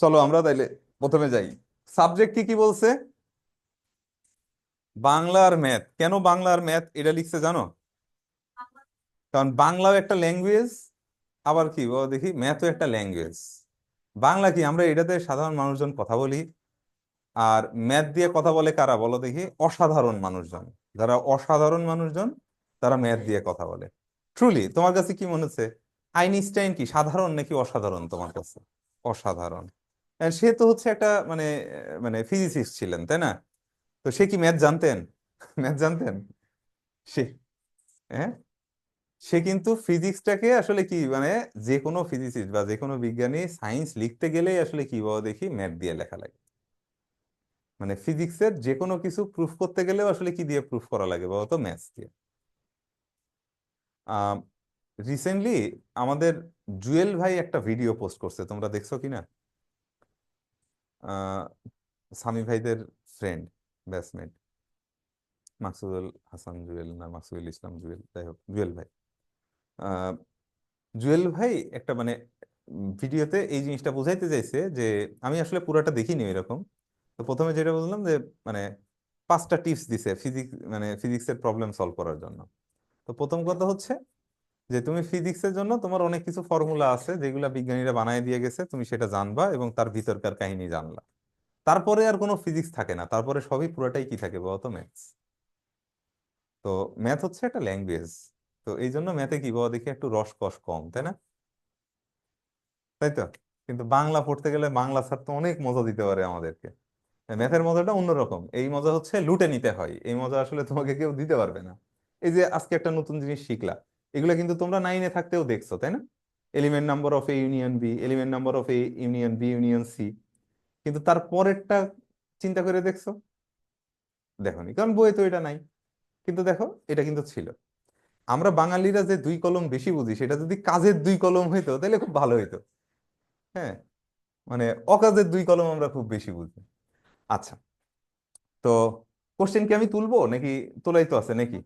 চলো আমরা তাইলে প্রথমে যাই। সাবজেক্ট কি কি বলছে? বাংলা আর ম্যাথ। কেন বাংলা আর ম্যাথ এটা লিখছে জানো? কারণ বাংলাও একটা ল্যাঙ্গুয়েজ, আবার কি বলো দেখি, ম্যাথও একটা ল্যাঙ্গুয়েজ। বাংলা কি, আমরা এটাতে সাধারণ মানুষজন কথা বলি, আর ম্যাথ দিয়ে কথা বলে কারা বলো দেখি? অসাধারণ মানুষজন। যারা অসাধারণ মানুষজন তারা ম্যাথ দিয়ে কথা বলে। ট্রুলি তোমার কাছে কি মনে হচ্ছে, আইনস্টাইন কি সাধারণ নাকি অসাধারণ তোমার কাছে? অসাধারণ। And সে তো হচ্ছে একটা মানে মানে ফিজিসিস্ট ছিলেন, তাই না? তো সে কি ম্যাথ জানতেন? ম্যাথ জানতেন সে? হ্যাঁ, সে কিন্তু ফিজিক্সটাকে আসলে কি মানে, যে কোনো ফিজিসিস্ট বা যে কোনো বিজ্ঞানী সায়েন্স লিখতে গেলেই আসলে কি বলো দেখি, ম্যাথ দিয়ে লেখা লাগে। মানে ফিজিক্সের যে কোনো কিছু প্রুফ করতে গেলেও আসলে কি দিয়ে প্রুফ করা লাগে বলতো? ম্যাথস দিয়ে। আহ রিসেন্টলি আমাদের জুয়েল ভাই একটা ভিডিও পোস্ট করছে, তোমরা দেখছো কিনা? আহ সামি ভাইদের ফ্রেন্ড, ব্যাচমেট, মাকসুদুল হাসান জুয়েল না মাকসুদুল ইসলাম জুয়েল, যাই হোক জুয়েল ভাই। আহ জুয়েল ভাই একটা মানে ভিডিওতে এই জিনিসটা বোঝাইতে চাইছে যে, আমি আসলে পুরাটা দেখিনি এরকম। তো প্রথমে যেটা বললাম যে মানে 5টা টিপস দিছে ফিজিক্স মানে ফিজিক্সের প্রবলেম সলভ করার জন্য। তো প্রথম কথা হচ্ছে যে তুমি ফিজিক্সের জন্য তোমার অনেক কিছু ফর্মুলা আছে যেগুলা বিজ্ঞানীরা বানায় দিয়ে গেছে, তুমি সেটা জানবা এবং তার ভিতরকার কাহিনী জানলা। তারপরে আর কোনো ফিজিক্স থাকে না, তারপরে সবই পুরোটাই কি থাকে বলতো? ম্যাথস। তো ম্যাথ হচ্ছে একটা ল্যাঙ্গুয়েজ। তো এই জন্য ম্যাথে কি বলো দেখি একটু রসকস কম, তাই না? তাই তো। কিন্তু বাংলা পড়তে গেলে বাংলা স্যার তো অনেক মজা দিতে পারে আমাদেরকে। ম্যাথের মজাটা অন্যরকম, এই মজা হচ্ছে লুটে নিতে হয়, এই মজা আসলে তোমাকে কেউ দিতে পারবে না। এই যে আজকে একটা নতুন জিনিস শিখলা, এগুলো কিন্তু তোমরা 9-এ থাকতেও দেখছো, তাই না? Element number of A union B, element number of A union B union C. কিন্তু তার পরেরটা চিন্তা করে দেখছো? দেখোনি, কারণ বইয়ে তো এটা নাই। কিন্তু দেখো, এটা কিন্তু ছিল। আমরা বাঙালিরা যে 2 কলম বেশি বুঝি, সেটা যদি কাজের 2 কলম হইতো তাহলে খুব ভালো হইতো। হ্যাঁ, মানে অকাজের 2 কলম আমরা খুব বেশি বুঝি। আচ্ছা, তো কোশ্চেন কি আমি তুলবো নাকি? তোলাই তো আছে নাকি?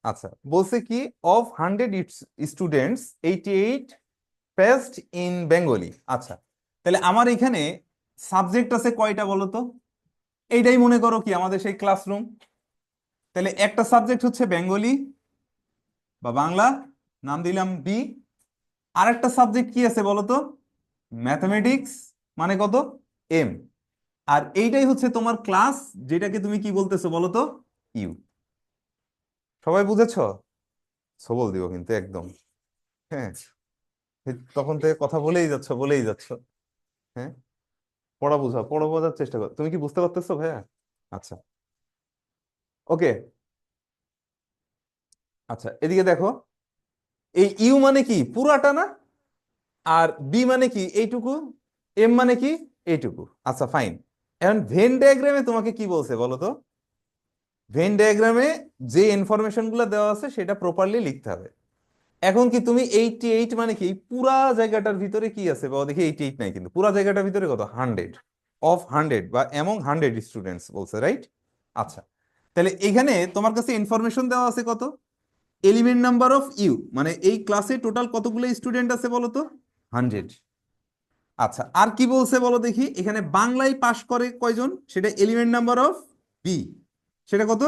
আচ্ছা, বলছে কি, of 100 students 88 passed in Bengali. আচ্ছা, তাহলে আমার এখানে সাবজেক্ট আছে কয়টা বলো তো? এইটাই মনে করো কি আমাদের সেই ক্লাসরুম। তাহলে একটা সাবজেক্ট হচ্ছে বেঙ্গলি বা বাংলা, নাম দিলাম বি। আরেকটা সাবজেক্ট কি আছে বলো তো? ম্যাথমেটিক্স, মানে কত? এম। আর এইটাই হচ্ছে তোমার ক্লাস, যেটাকে তুমি কি বলতেছো বলো তো? ইউ। সবাই বুঝেছো? সবল দিব কিন্তু একদম। হ্যাঁ, তখন থেকে কথা বলেই যাচ্ছ বলেই যাচ্ছ। হ্যাঁ, পড়া বুঝাও, পড়া বোঝার চেষ্টা করো। তুমি কি বুঝতে পারতেছো ভাইয়া? আচ্ছা, ওকে। আচ্ছা, এদিকে দেখো, এই ইউ মানে কি পুরাটা না, আর বি মানে কি এইটুকু, এম মানে কি এইটুকু। আচ্ছা ফাইন। এখন ভেন ডায়াগ্রামে তোমাকে কি বলছে বলো তো? ভেন ডায়াগ্রামে যে ইনফরমেশন গুলো দেওয়া আছে সেটা প্রপারলি লিখতে হবে। এখন কি তুমি 88 মানে কি, এই পুরা জায়গাটার ভিতরে কি আছে বাবা দেখি? 88 নাই, কিন্তু পুরা জায়গাটার ভিতরে কত? 100 বা এমং 100 স্টুডেন্টস বলছে, রাইট? আচ্ছা, তাহলে এখানে তোমার কাছে ইনফরমেশন দেওয়া আছে কত? এলিমেন্ট নাম্বার অফ ইউ, মানে এই ক্লাসে টোটাল কতগুলো স্টুডেন্ট আছে বলো তো? 100। আচ্ছা, আর কি বলছে বলো দেখি? এখানে বাংলায় পাশ করে কয়জন, সেটা এলিমেন্ট নাম্বার অফ বি, সেটা কত?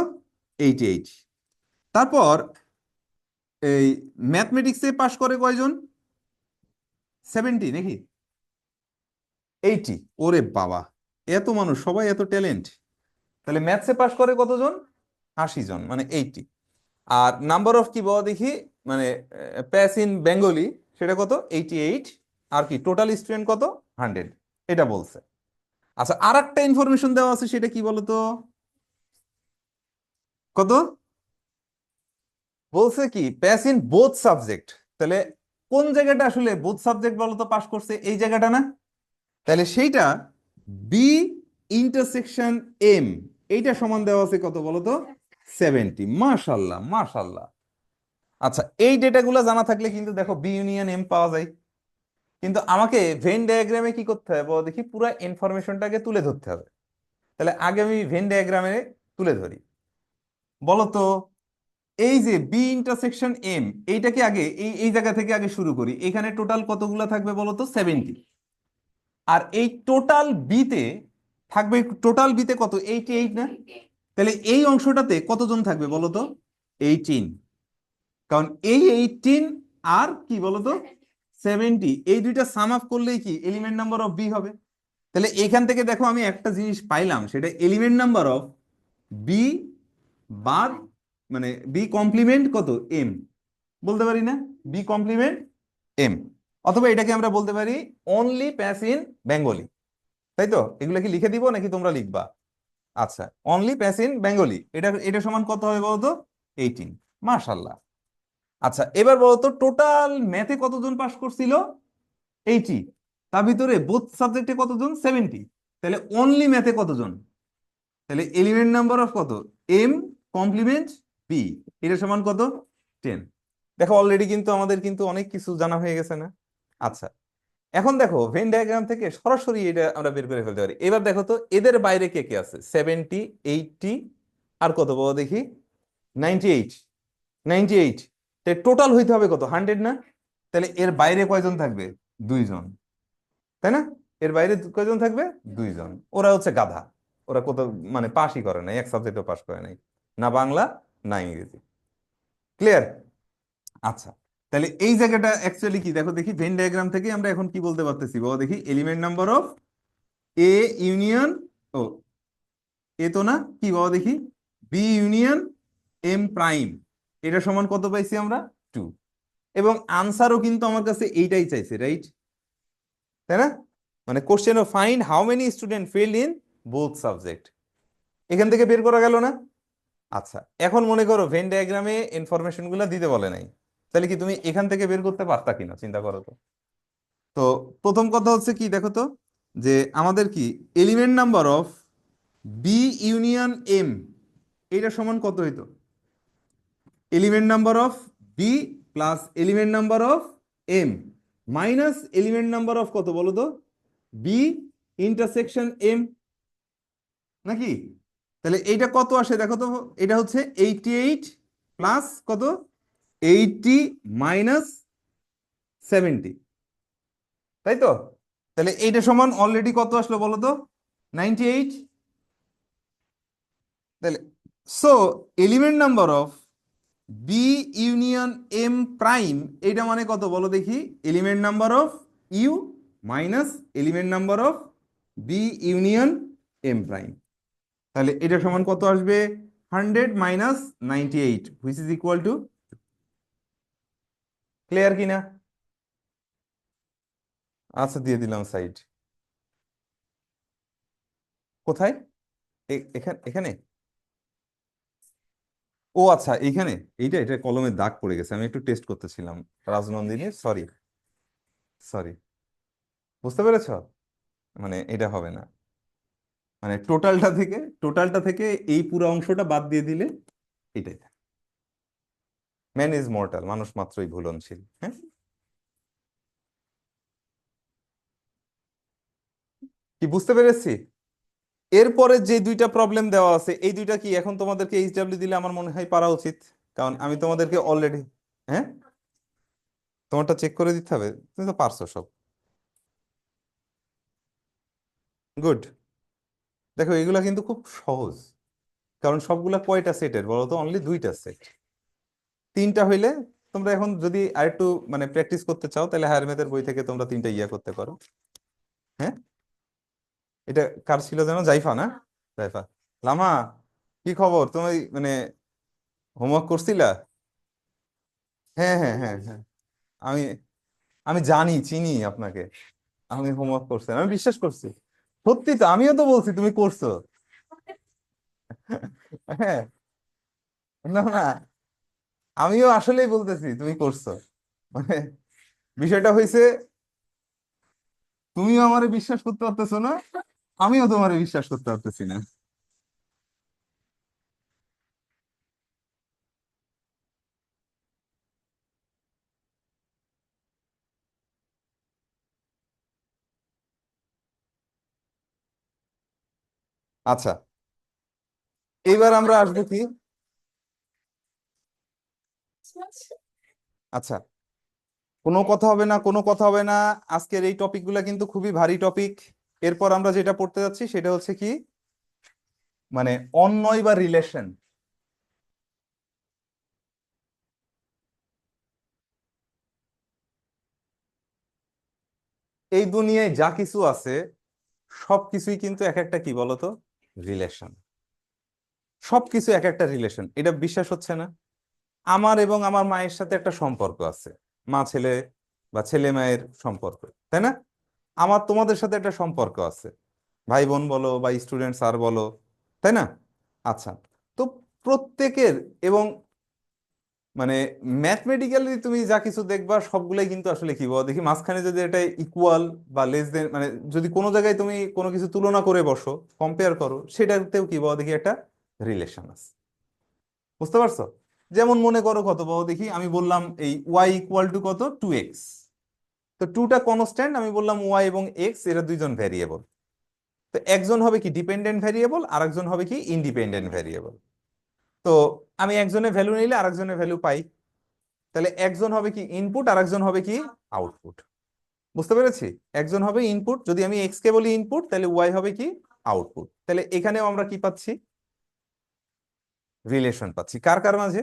88। তারপর এই ম্যাথমেটিক্সে পাশ করে কয়জন? 70 নাকি? 80? ওরে বাবা, এত মানুষ, সবাই এত ট্যালেন্ট! তাহলে ম্যাথসে পাশ করে কতজন? 80 জন, মানে 80। আর নাম্বার অফ কি বাবা দেখি, মানে প্যাস ইন বেঙ্গলি, সেটা কত? 88। আর কি টোটাল স্টুডেন্ট কত? 100, এটা বলছে। আচ্ছা, আর একটা ইনফরমেশন দেওয়া আছে, সেটা কি বলতো? কত বলছে? কি প্যাস ইন বোথ সাবজেক্ট। তাহলে কোন জায়গাটা আসলে বোথ সাবজেক্ট বলো তো পাস করছে? এই জায়গাটা না? তাহলে সেইটা বি ইন্টারসেকশন এম, এইটা সমান দেওয়া আছে কত বলো তো? 70। মাশাল্লাহ মাশাল্লাহ। আচ্ছা, এই ডেটাগুলো জানা থাকলে কিন্তু দেখো বি ইউনিয়ন এম পাওয়া যায়। কিন্তু আমাকে ভেন ডায়াগ্রামে কি করতে হবে বলো দেখি? পুরো ইনফরমেশনটাকে তুলে ধরতে হবে। তাহলে আগে আমি ভেন ডায়াগ্রামে তুলে ধরি, বলো তো। এই যে বি ইন্টারসেকশন এম, এইটাকে আগে এই এই জায়গা থেকে আগে শুরু করি। এখানে টোটাল কতগুলো থাকবে বলো তো? 70। আর এই টোটাল বিতে থাকবে, টোটাল বিতে কত? 88 না? তাহলে এই অংশটাতে কতজন থাকবে বলো তো? 18। কারণ এই 18 আর কি বলতো 70, এই দুইটা সাম আপ করলেই কি এলিমেন্ট নাম্বার অফ বি হবে। তাহলে এখান থেকে দেখো আমি একটা জিনিস পাইলাম, সেটা এলিমেন্ট নাম্বার অফ বি বাদ, মানে বি কমপ্লিমেন্ট কত? এম। বলতে পারি না? B complement M. অথবা এটাকে আমরা বলতে পারি অনলি প্যাস ইন বেঙ্গলি। তাই তো? এগুলো কি লিখে দিব নাকি তোমরা লিখবা? আচ্ছা, অনলি প্যাস ইন বেঙ্গলি, এটা এটা সমান কত হবে বলতো? 18। মাশাল্লাহ। আচ্ছা, এবার বলতো টোটাল ম্যাথে কতজন পাস করছিল? 80। তার ভিতরে বোথ সাবজেক্টে কতজন? 70। তাহলে অনলি ম্যাথে কতজন? তাহলে এলিমেন্ট নাম্বার অফ কত? এম কমপ্লিমেন্ট বি, এটা সমান কত? 10। দেখো অলরেডি কিন্তু আমাদের কিন্তু অনেক কিছু জানা হয়ে গেছে না? আচ্ছা, এখন দেখো ভেন ডায়াগ্রাম থেকে সরাসরি এটা আমরা বের করে ফেলতে পারি। এবার দেখো তো এদের বাইরে কে কে আছে? 70, 80, আর কত বলো দেখি? 98। 98, টোটাল হইতে হবে কত? 100 না? তাহলে এর বাইরে কয়জন থাকবে? 2 জন, তাই না? এর বাইরে কয়জন থাকবে? 2 জন। ওরা হচ্ছে গাধা। ওরা কত, মানে পাসই করে নাই, এক সাবজেক্টও পাস করে নাই, না বাংলা না ইংরেজি। ক্লিয়ার? আচ্ছা, তাহলে এই জায়গাটা অ্যাকচুয়ালি কি দেখো দেখি, ভেন ডায়াগ্রাম থেকে আমরা এখন কি বলতে পারতেছি বাবা দেখি? Element number of A union, ও এ তো না, কি বাবা দেখি? বি ইউনিয়ন এম প্রাইম, এটা সমান কত পাইছি আমরা? 2। এবং আনসারও কিন্তু আমার কাছে এইটাই চাইছে, রাইট? তাই না? মানে question find how many student fail in both subject, এখান থেকে বের করা গেল না? আচ্ছা, এখন মনে করো ভেন ডায়াগ্রামে ইনফরমেশন গুলো দিতে বলে নাই, তাহলে কি তুমি এখান থেকে বের করতে পারতা কিনা চিন্তা করো তো। তো প্রথম কথা হচ্ছে কি দেখো তো, যে আমাদের কি element number of B union M, এটা সমান কত হইতো? Element number of B plus element number of M minus element number of কত বলো তো? বি ইন্টারসেকশন এম, নাকি? তাহলে এইটা কত আসে দেখো তো? এটা হচ্ছে 88 প্লাস কত? 80 মাইনাস 70, তাই তো? তাহলে এইটা সমান অলরেডি কত আসলো বলো তো? 98। তাহলে so element number of B union M prime, এটা মানে কত বলো দেখি? Element number of U minus element number of B union M prime. তাহলে এটা সমান কত আসবে? 100 - 98, which is equal to, clear কিনা? আচ্ছা দিয়ে দিলাম সাইড। কোথায়? এখানে এখানে? ও আচ্ছা এইখানে। এটা কলমে দাগ পড়ে গেছে, আমি একটু টেস্ট করতেছিলাম। রাজনন্দিনী, সরি সরি, বুঝতে পেরেছো? মানে এটা হবে না, মানে টোটালটা থেকে এই পুরো অংশটা বাদ দিয়ে দিলে এটাই। ম্যান ইজ মর্টাল, মানুষ মাত্রই ভুলনশীল, হ্যাঁ। কি বুঝতে পেরেছি? এরপরে যে দুইটা প্রবলেম দেওয়া আছে, এই দুইটা কি এখন তোমাদেরকে এইচডব্লিউ দিলে আমার মনে হয় পারা উচিত, কারণ আমি তোমাদেরকে অলরেডি, হ্যাঁ, তোমারটা চেক করে দিতে হবে, তুমি তো পারছো সব। গুড। দেখো এগুলা কিন্তু খুব সহজ, কারণ সবগুলা কয়টা সেটের বলো তো? অনলি দুইটা সেট। তিনটা হইলে তোমরা এখন যদি আরেকটু মানে প্র্যাকটিস করতে চাও, তাহলে হায়ার ম্যাথের বই থেকে তোমরা তিনটা ইয়া করতে পারো, হ্যাঁ। এটা কার ছিল যেন? জাইফা না? জাইফা। লামা, কি খবর? তুমি মানে হোমওয়ার্ক করছিলা? হ্যাঁ হ্যাঁ হ্যাঁ হ্যাঁ, আমি আমি জানি, চিনি আপনাকে। আমি হোমওয়ার্ক করছি, আমি বিশ্বাস করছি। সত্যি তো, আমিও তো বলছি তুমি করছো। হ্যাঁ, না না, আমিও আসলেই বলতেছি তুমি করছো। মানে বিষয়টা হয়েছে, তুমিও আমারে বিশ্বাস করতে পারতেছো না, আমিও তোমারে বিশ্বাস করতে পারতেছি না। আচ্ছা, এইবার আমরা আসবো কি? আচ্ছা, কোনো কথা হবে না, কোনো কথা হবে না। আজকের এই টপিকগুলো কিন্তু খুবই ভারী টপিক। এরপর আমরা যেটা পড়তে যাচ্ছি সেটা হচ্ছে কি, মানে অন্বয় বা রিলেশন। এই দুনিয়ায় যা কিছু আছে সবকিছুই কিন্তু এক একটা কি বলতো, রিলেশন। সবকিছু এক একটা রিলেশন, এটা বিশ্বাস হচ্ছে না? আমার এবং আমার মায়ের সাথে একটা সম্পর্ক আছে, মা ছেলে বা ছেলে মায়ের সম্পর্ক, তাই না? আমার তোমাদের সাথে একটা সম্পর্ক আছে, ভাই বোন বলো বা স্টুডেন্ট স্যার বলো, তাই না? আচ্ছা, তো প্রত্যেকের, এবং মানে ম্যাথমেটিক্যালি তুমি যা কিছু দেখবা সবগুলাই কিন্তু আসলে কি বলো দেখি, মাঝখানে যদি এটা ইকুয়াল বা লেস দেন, মানে যদি কোনো জায়গায় তুমি কোনো কিছু তুলনা করে বসো, কম্পেয়ার করো, সেটাতেও কি বলো দেখি একটা রিলেশন আছে। বুঝতে পারছো? যেমন মনে করো কত বলো দেখি, আমি বললাম এই ওয়াই ইকুয়াল টু কত, 2x। তো টুটা কনস্ট্যান্ট, আমি বললাম ওয়াই এবং এক্স এরা দুইজন ভ্যারিয়েবল। তো একজন হবে কি ডিপেন্ডেন্ট ভ্যারিয়েবল, আর একজন হবে কি ইন্ডিপেন্ডেন্ট ভ্যারিয়েবল। তো আমি একজনের ভ্যালু নিলে আরেকজনের ভ্যালু পাই, তাহলে একজন হবে কি ইনপুট আর একজন হবে কি আউটপুট। বুঝতে পেরেছি? একজন হবে ইনপুট, যদি আমি এক্স কে বলি ইনপুট, তাহলে ওয়াই হবে কি আউটপুট। তাহলে এখানেও আমরা কি পাচ্ছি? রিলেশন পাচ্ছি কার কার মাঝে,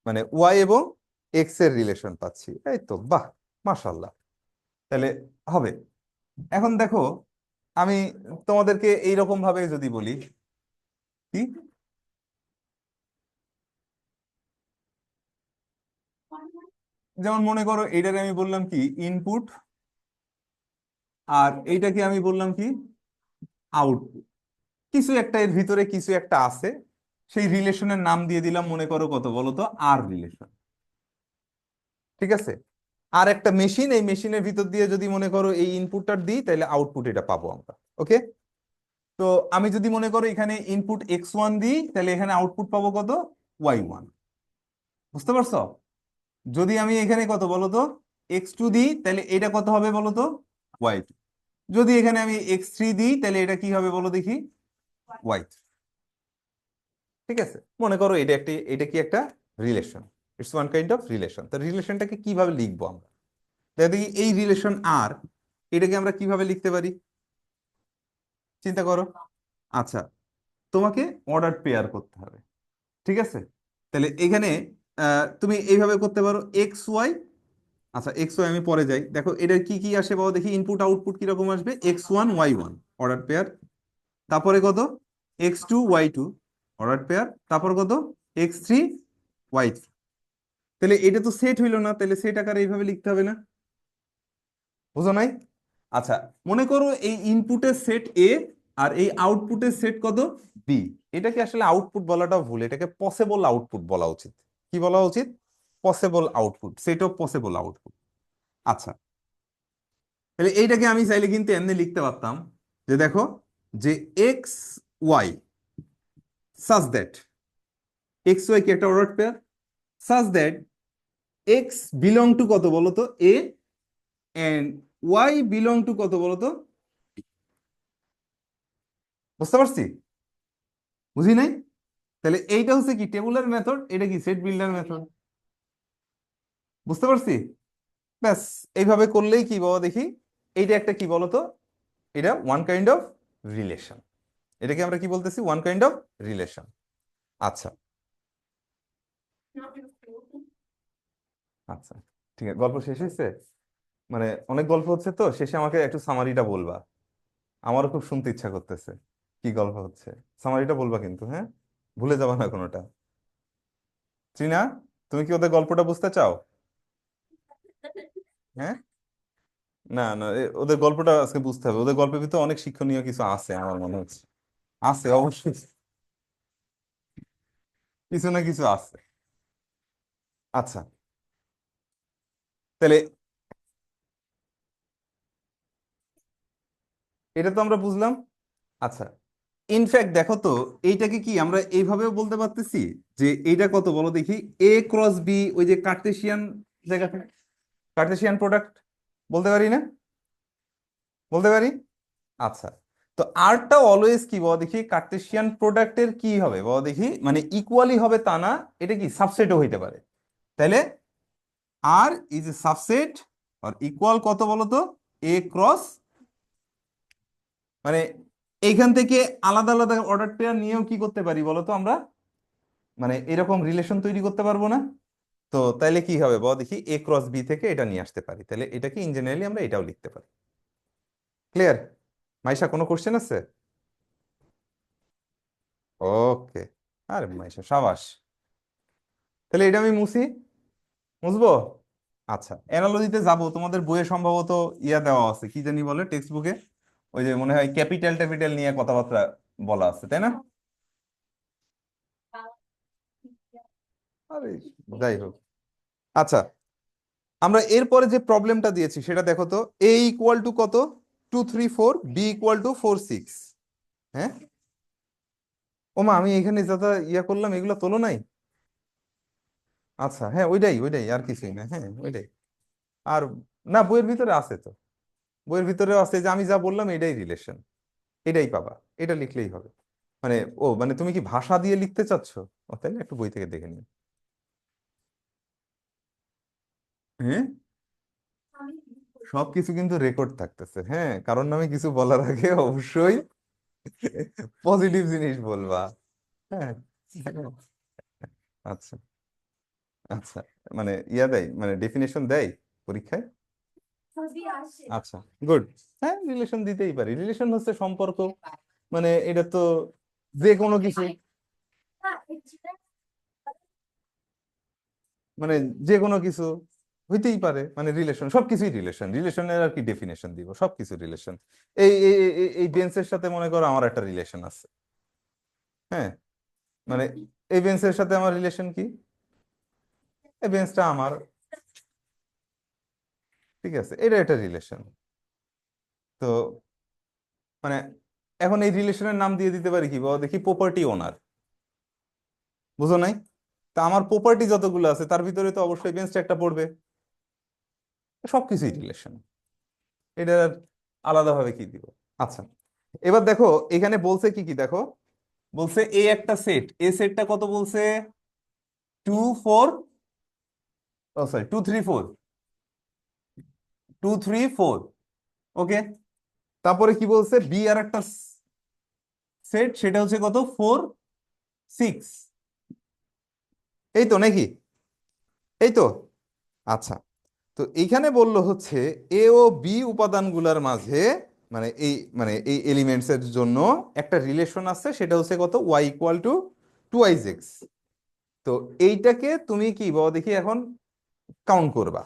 মানে ওয়াই এবং এক্স এর রিলেশন পাচ্ছি, এই তো, বাহ, মাশাল্লাহ। তাহলে হবে। এখন দেখো, আমি তোমাদেরকে এইরকম ভাবে যদি বলি কি, যেমন মনে করো এইটাকে আমি বললাম কি ইনপুট, আর এইটাকে আমি বললাম কি আউটপুট। কিছু একটা এর ভিতরে কিছু একটা আছে, সেই রিলেশনের নাম দিয়ে দিলাম মনে করো কত বলো তো, আর রিলেশন। ঠিক আছে? আর একটা মেশিন, এই মেশিনের ভিতর দিয়ে যদি মনে করো এই ইনপুটটা দিই, তাহলে আউটপুট এটা পাবো আমরা। ওকে? তো আমি যদি মনে করো এখানে ইনপুট x1 দিই, তাহলে এখানে আউটপুট পাবো কত, y1। বুঝতে পারছো? যদি আমি এখানে কত বলো তো x2 দিই, তাহলে এটা কত হবে বলো তো, y2। যদি এখানে আমি x3 দিই, তাহলে এটা কি হবে বলো দেখি, y3। ঠিক আছে? মনে করো এটা কি একটা relation, it's one kind of relation. তো রিলেশনটাকে কিভাবে লিখবো আমরা? দেখি এই রিলেশন আর, এটাকে আমরা কিভাবে লিখতে পারি, চিন্তা করো। আচ্ছা, তোমাকে অর্ডার পেয়ার করতে হবে, ঠিক আছে? তাহলে এখানে তুমি এইভাবে করতে পারো এক্স ওয়াই। আচ্ছা এক্স ওয়াই আমি পরে যাই, দেখো এটা কি কি আসে বাবা দেখি, ইনপুট আউটপুট কিরকম আসবে, x one y one order pair, তারপরে কত x two y two order pair, তারপর কত এক্স থ্রি ওয়াই থ্রি। তাহলে এটা তো সেট হইলো না, তাহলে সেট আকারে এইভাবে লিখতে হবে না? বুঝো নাই? আচ্ছা, মনে করো এই ইনপুটের সেট এ আর এই আউটপুটের সেট কত বি। এটাকে আসলে আউটপুট বলাটা ভুল, এটাকে পসিবল আউটপুট বলা উচিত। কি বলা উচিত? Possible output, set of possible output. আচ্ছা, তাহলে এইটাকে আমি চাইলে কিন্তু এমনি লিখতে পারতাম যে দেখো, যে x y such that, x y কি একটা order pair, such that x belong to কত বলতো A, and y belong to কত বলতো, বুঝতে পারছি? বুঝি নাই? তাহলে এইটা হচ্ছে কি টেবুলার মেথড, এটা কি সেট বিল্ডার মেথড। বুঝতে পারছি? ব্যাস, এইভাবে করলেই কি বাবা দেখি, এইটা একটা কি বলতো, এটা ওয়ান কাইন্ড অফ রিলেশন। এটাকে আমরা কি বলতেছি, ওয়ান কাইন্ড অফ রিলেশন। আচ্ছা আচ্ছা, ঠিক আছে, গল্প শেষ হয়েছে? মানে অনেক গল্প হচ্ছে তো, শেষে আমাকে একটু সামারিটা বলবা, আমারও খুব শুনতে ইচ্ছা করতেছে কি গল্প হচ্ছে। সামারিটা বলবা কিন্তু, হ্যাঁ, ভুলে যাবা না কোনোটা। ত্রিনা, তুমি কি ওদের গল্পটা বুঝতে চাও? হ্যাঁ, না না, ওদের গল্পটা আজকে বুঝতে হবে, ওদের গল্পের ভিতরে অনেক শিক্ষণীয় কিছু আছে আমার মনে হচ্ছে। আছে অবশ্যই, কিছু না কিছু আছে। আচ্ছা, তাহলে এটা তো আমরা বুঝলাম। আচ্ছা, ইনফ্যাক্ট দেখো তো, এইটাকে কি আমরা এইভাবেও বলতে পারতেছি যে এইটা কত বলো দেখি, এ ক্রস বি, ওই যে কার্টেশিয়ান জায়গা থেকে, কার্টেশিয়ান প্রোডাক্ট বলতে পারি না? বলতে পারি। আচ্ছা, তো আরটা অলওয়েজ কি বলো দেখি, কার্টেশিয়ান প্রোডাক্টের কি হবে বলো দেখি, মানে ইকুয়ালি হবে তা না, এটা কি সাবসেটও হইতে পারে। তাইলে R is A subset or equal কত বলতো, এ ক্রস, মানে এইখান থেকে আলাদা আলাদা অর্ডার পেয়ার নিয়েও কি করতে পারি বলতো আমরা, মানে এরকম রিলেশন তৈরি করতে পারবো না? তো তাইলে কি হবে বল দেখি, এ ক্রস বি থেকে এটা নিয়ে আসতে পারি, তাহলে এটাকে ইন জেনারেলি আমরা এটাও লিখতে পারি। ক্লিয়ার? মাইশা কোনো কোশ্চেন আছে? ওকে, আরে মাইশা সাবাস। তাহলে এটা আমি মুছি, মুছবো? আচ্ছা, অ্যানালজিতে যাব, তোমাদের বইয়ে সম্ভবত ইয়া দেওয়া আছে, কি জানি বলে টেক্সট বুকে, ওই যে মনে হয় ক্যাপিটাল ট্যাপিটাল নিয়ে কথাবার্তা বলা আছে, তাই না? আরে যাই হোক। আচ্ছা, আমরা এরপরে যে প্রবলেমটা দিয়েছি সেটা দেখো তো, এ ইকুয়াল টু কত, 2 3 4, বি ইকুয়াল টু 4 6। হ্যাঁ, ওমা আমি এখানে যা যা ইয়া করলাম এগুলো তোলো নাই? আচ্ছা হ্যাঁ, ওইটাই ওইটাই, আর কিছুই না, হ্যাঁ ওইটাই। আর না, বইয়ের ভিতরে আছে তো, বইয়ের ভিতরে আছে যে আমি যা বললাম এটাই রিলেশন, এটাই পাবা, এটা লিখলেই হবে। মানে ও মানে তুমি কি ভাষা দিয়ে লিখতে চাচ্ছ? ও তাহলে একটু বই থেকে দেখে নিও। হ্যাঁ, সবকিছু কিন্তু রেকর্ড থাকতেছে, হ্যাঁ, কারণ নামে কিছু বলার আগে অবশ্যই পজিটিভ জিনিস বলবা। হ্যাঁ, আচ্ছা আচ্ছা, মানে ইয়া দেয়, মানে ডেফিনেশন দেয় পরীক্ষায়? আচ্ছা, গুড। হ্যাঁ, রিলেশন দিতেই পারি, রিলেশন হচ্ছে সম্পর্ক, মানে এটা তো যে কোনো কিছু, মানে যে কোনো কিছু হইতেই পারে, মানে রিলেশন সবকিছুই রিলেশন, রিলেশনের আর কি ডেফিনেশন দিব, সবকিছু রিলেশন। এই বেঞ্চের সাথে মনে করো আমার একটা রিলেশন আছে, হ্যাঁ, মানে এই বেঞ্চের সাথে আমার রিলেশন কি, এই বেঞ্চটা আমার, ঠিক আছে, এটা একটা রিলেশন। তো মানে এখন এই রিলেশনের নাম দিয়ে দিতে পারি কি বাবা দেখি, প্রপার্টি ওনার। বুঝো নাই? তা আমার প্রপার্টি যতগুলো আছে তার ভিতরে তো অবশ্যই বেঞ্চটা একটা পড়বে, সবকিছুই রিলেশন, এটা আর আলাদাভাবে কি দিব। আচ্ছা, এবার দেখো এখানে বলছে কি কি দেখো, বলছে এ একটা সেট, এ সেটটা কত বলছে, 2 4, ও সরি 2 3 4, 2 3 4, ওকে। তারপরে কি বলছে, বি আর একটা সেট, সেটা হচ্ছে কত, 4 6, এই তো নাকি? এই তো। আচ্ছা, তো এইখানে বললো হচ্ছে এ ও বি উপাদানগুলোর মাঝে এই এলিমেন্টস এর জন্য একটা রিলেশন আছে, সেটা হচ্ছে কত, ওয়াই ইকুয়াল টু 2x। তো এইটাকে তুমি কি বাবা দেখি এখন কাউন্ট করবা।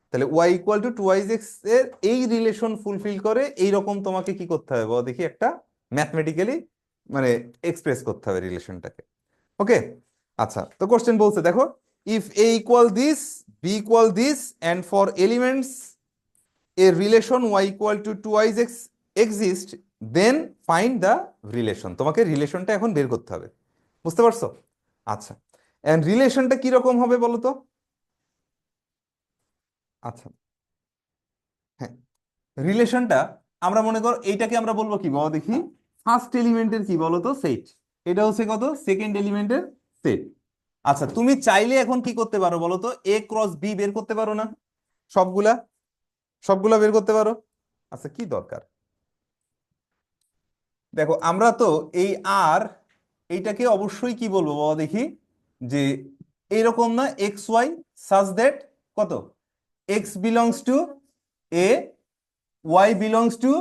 তাহলে ওয়াই ইকুয়াল টু 2x এর এই রিলেশন ফুলফিল করে এইরকম তোমাকে কি করতে হবে বাবা দেখি, একটা ম্যাথমেটিক্যালি মানে এক্সপ্রেস করতে হবে রিলেশনটাকে। ওকে। আচ্ছা, তো কোশ্চেন বলছে দেখো, if A equal this, B equal this, and for elements A relation y equal to 2x exist, then find the relation. তোমাকে রিলেশনটা এখন বের করতে হবে, বুঝতে পারছো? আচ্ছা, এন্ড রিলেশনটা কিরকম হবে বলো তো? আচ্ছা, হ্যাঁ, রিলেশনটা আমরা মনে করো এইটাকে আমরা বলবো কি বলো দেখি, ফার্স্ট এলিমেন্টের কি বলো তো সেট। এটা হচ্ছে কত, সেকেন্ড এলিমেন্টের সেট। আচ্ছা, তুমি চাইলে এখন কি করতে পারো বলো তো, এ ক্রস বি বের করতে পারো না? সবগুলা, সবগুলা বের করতে পারো। আচ্ছা, কি দরকার, দেখো আমরা তো এই আর এইটাকে অবশ্যই কি বলবো বাবা দেখি, যে এইরকম না, এক্স ওয়াই সাজ দ্যাট কত, x belongs to A, y belongs to